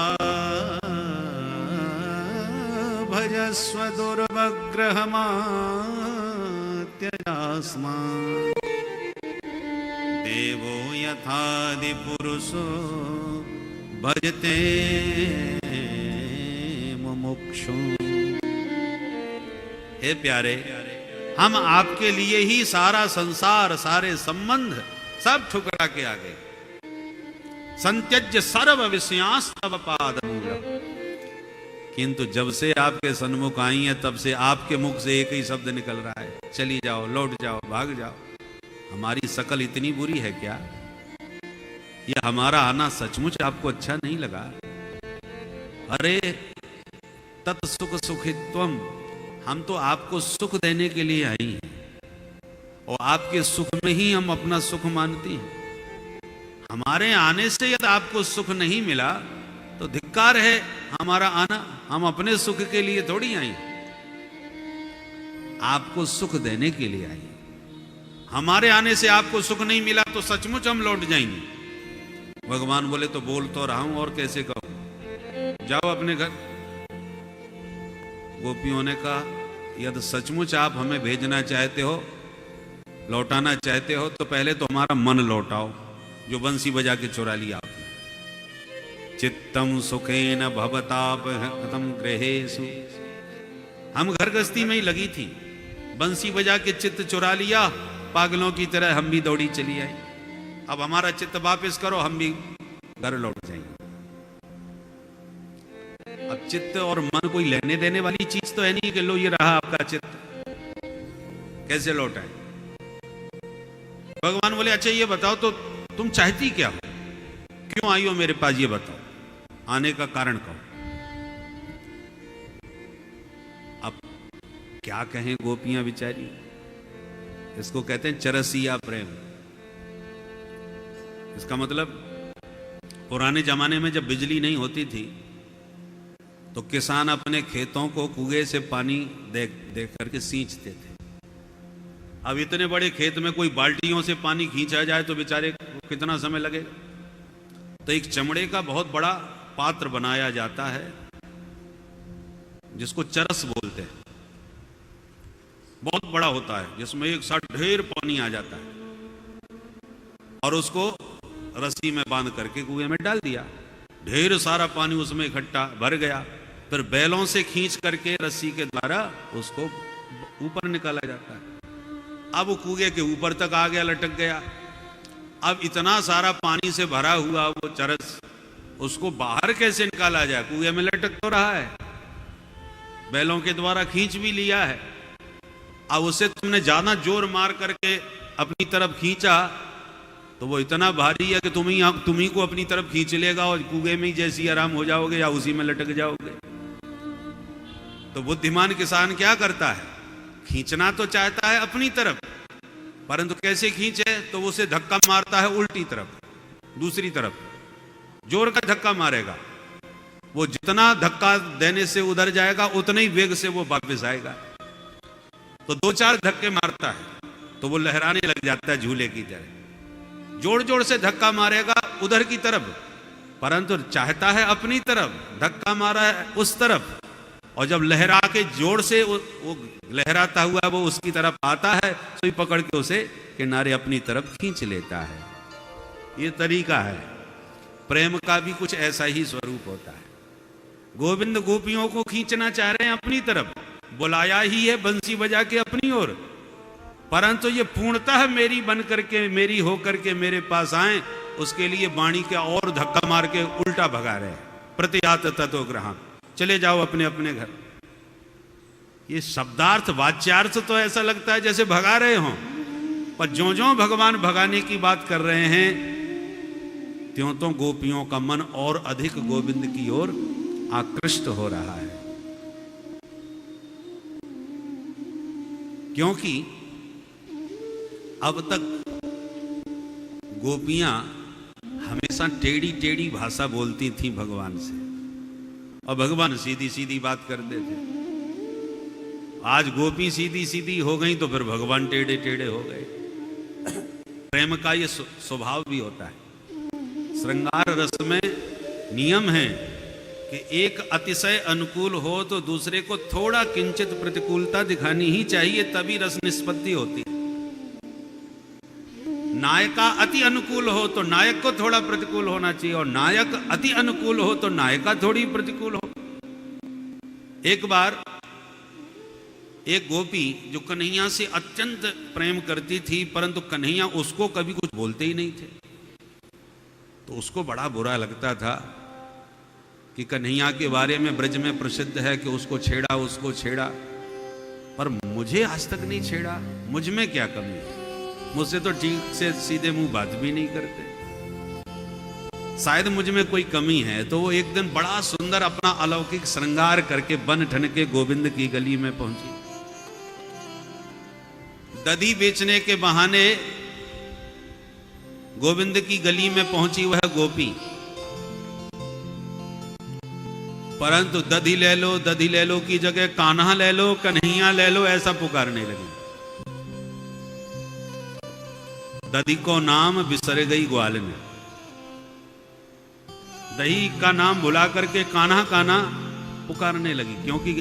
भजस्व दुर्वग्रहमात्यजास्मान् देवो यथादि पुरुषो भजते मुमुक्षु। हे प्यारे, हम आपके लिए ही सारा संसार, सारे संबंध सब ठुकरा के आ गए। संत्यज्य सर्व विषयांस्तव पादमूलम्। किंतु जब से आपके सन्मुख आई है, तब से आपके मुख से एक ही शब्द निकल रहा है, चली जाओ, लौट जाओ, भाग जाओ। हमारी शकल इतनी बुरी है क्या? यह हमारा आना सचमुच आपको अच्छा नहीं लगा? अरे तत्सुख सुखित्वम, हम तो आपको सुख देने के लिए आई हैं, और आपके सुख में ही हम अपना सुख मानती हैं। हमारे आने से यदि आपको सुख नहीं मिला तो धिक्कार है हमारा आना। हम अपने सुख के लिए थोड़ी आई, आपको सुख देने के लिए आई। हमारे आने से आपको सुख नहीं मिला तो सचमुच हम लौट जाएंगे। भगवान बोले, तो बोल तो रहा हूं और कैसे कहूं, जाओ अपने घर। गोपियों ने कहा, यदि सचमुच आप हमें भेजना चाहते हो, लौटाना चाहते हो, तो पहले तो हमारा मन लौटाओ जो बंसी बजा के चुरा लिया आपने। चित्तम सुखेन भवतापहृतं गृहेषु। हम घर गृहस्थी में ही लगी थी, बंसी बजा के चित्त चुरा लिया, पागलों की तरह हम भी दौड़ी चली आई। अब हमारा चित्त वापस करो, हम भी घर लौट जाएंगे। अब चित्त और मन कोई लेने देने वाली चीज तो है नहीं कि लो ये रहा आपका चित्त, कैसे लौटाए। भगवान बोले, अच्छा ये बताओ तो तुम चाहती क्या हो, क्यों आई हो मेरे पास, ये बताओ, आने का कारण कहो। अब क्या कहें गोपियां बेचारी, इसको कहते हैं चरसिया प्रेम। इसका मतलब पुराने जमाने में जब बिजली नहीं होती थी तो किसान अपने खेतों को कुएं से पानी दे करके सींचते थे। अब इतने बड़े खेत में कोई बाल्टियों से पानी खींचा जाए तो बेचारे को कितना समय लगेगा। तो एक चमड़े का बहुत बड़ा पात्र बनाया जाता है जिसको चरस बोलते हैं, बहुत बड़ा होता है, जिसमें एक साथ ढेर पानी आ जाता है, और उसको रस्सी में बांध करके कुएं में डाल दिया। ढेर सारा पानी उसमें इकट्ठा भर गया, फिर बैलों से खींच करके रस्सी के द्वारा उसको ऊपर निकाला जाता है। अब वो कुएं के ऊपर तक आ गया, लटक गया। अब इतना सारा पानी से भरा हुआ वो चरस, उसको बाहर कैसे निकाला जाए, कुएं में लटक तो रहा है, बैलों के द्वारा खींच भी लिया है। अब उसे तुमने ज्यादा जोर मार करके अपनी तरफ खींचा तो वो इतना भारी है कि तुम ही को अपनी तरफ खींच लेगा और कुएं में ही जैसी आराम हो जाओगे या उसी में लटक जाओगे। तो बुद्धिमान किसान क्या करता है, खींचना तो चाहता है अपनी तरफ, परंतु कैसे खींचे, तो वो उसे धक्का मारता है उल्टी तरफ, दूसरी तरफ जोर का धक्का मारेगा। वो जितना धक्का देने से उधर जाएगा उतने ही वेग से वो वापस आएगा। तो 2-4 धक्के मारता है तो वो लहराने लग जाता है झूले की तरह। जोर जोर से धक्का मारेगा उधर की तरफ, परंतु चाहता है अपनी तरफ, धक्का मारा है उस तरफ, और जब लहरा के जोर से वो लहराता हुआ वो उसकी तरफ आता है तो ही पकड़ के उसे किनारे अपनी तरफ खींच लेता है। ये तरीका है। प्रेम का भी कुछ ऐसा ही स्वरूप होता है। गोविंद गोपियों को खींचना चाह रहे हैं अपनी तरफ, बुलाया ही है बंसी बजा के अपनी ओर, परंतु ये पूर्णतः मेरी बन करके, मेरी होकर के मेरे पास आए, उसके लिए वाणी का और धक्का मार के उल्टा भगा रहे हैं। प्रतियात ततो ग्रहण, चले जाओ अपने अपने घर। ये शब्दार्थ वाच्यार्थ तो ऐसा लगता है जैसे भगा रहे हों, पर ज्यों ज्यों भगवान भगाने की बात कर रहे हैं त्यों तो गोपियों का मन और अधिक गोविंद की ओर आकृष्ट हो रहा है। क्योंकि अब तक गोपियां हमेशा टेढ़ी टेढ़ी भाषा बोलती थी भगवान से, और भगवान सीधी सीधी बात करते थे। आज गोपी सीधी सीधी हो गई तो फिर भगवान टेढ़े टेढ़े हो गए। प्रेम का ये स्वभाव भी होता है। श्रृंगार रस में नियम है कि एक अतिशय अनुकूल हो तो दूसरे को थोड़ा किंचित प्रतिकूलता दिखानी ही चाहिए, तभी रस निष्पत्ति होती है। नायका अति अनुकूल हो तो नायक को थोड़ा प्रतिकूल होना चाहिए, और नायक अति अनुकूल हो तो नायिका थोड़ी प्रतिकूल हो। एक बार एक गोपी जो कन्हैया से अत्यंत प्रेम करती थी, परंतु कन्हैया उसको कभी कुछ बोलते ही नहीं थे, तो उसको बड़ा बुरा लगता था कि कन्हैया के बारे में ब्रज में प्रसिद्ध है कि उसको छेड़ा उसको छेड़ा, पर मुझे आज तक नहीं छेड़ा। मुझ में क्या कमी है? मुझसे तो ठीक से सीधे मुंह बात भी नहीं करते। शायद मुझ में कोई कमी है। तो वो एक दिन बड़ा सुंदर अपना अलौकिक श्रृंगार करके बन ठन के गोविंद की गली में पहुंची। दधी बेचने के बहाने गोविंद की गली में पहुंची वह गोपी, परंतु दधी ले लो की जगह कान्हा ले लो, कन्हैया ले लो, ऐसा पुकारने लगी। दधी को नाम बिसर गई ग्वाल ने, दही का नाम भुला करके कान्हा कान्हा पुकारने लगी, क्योंकि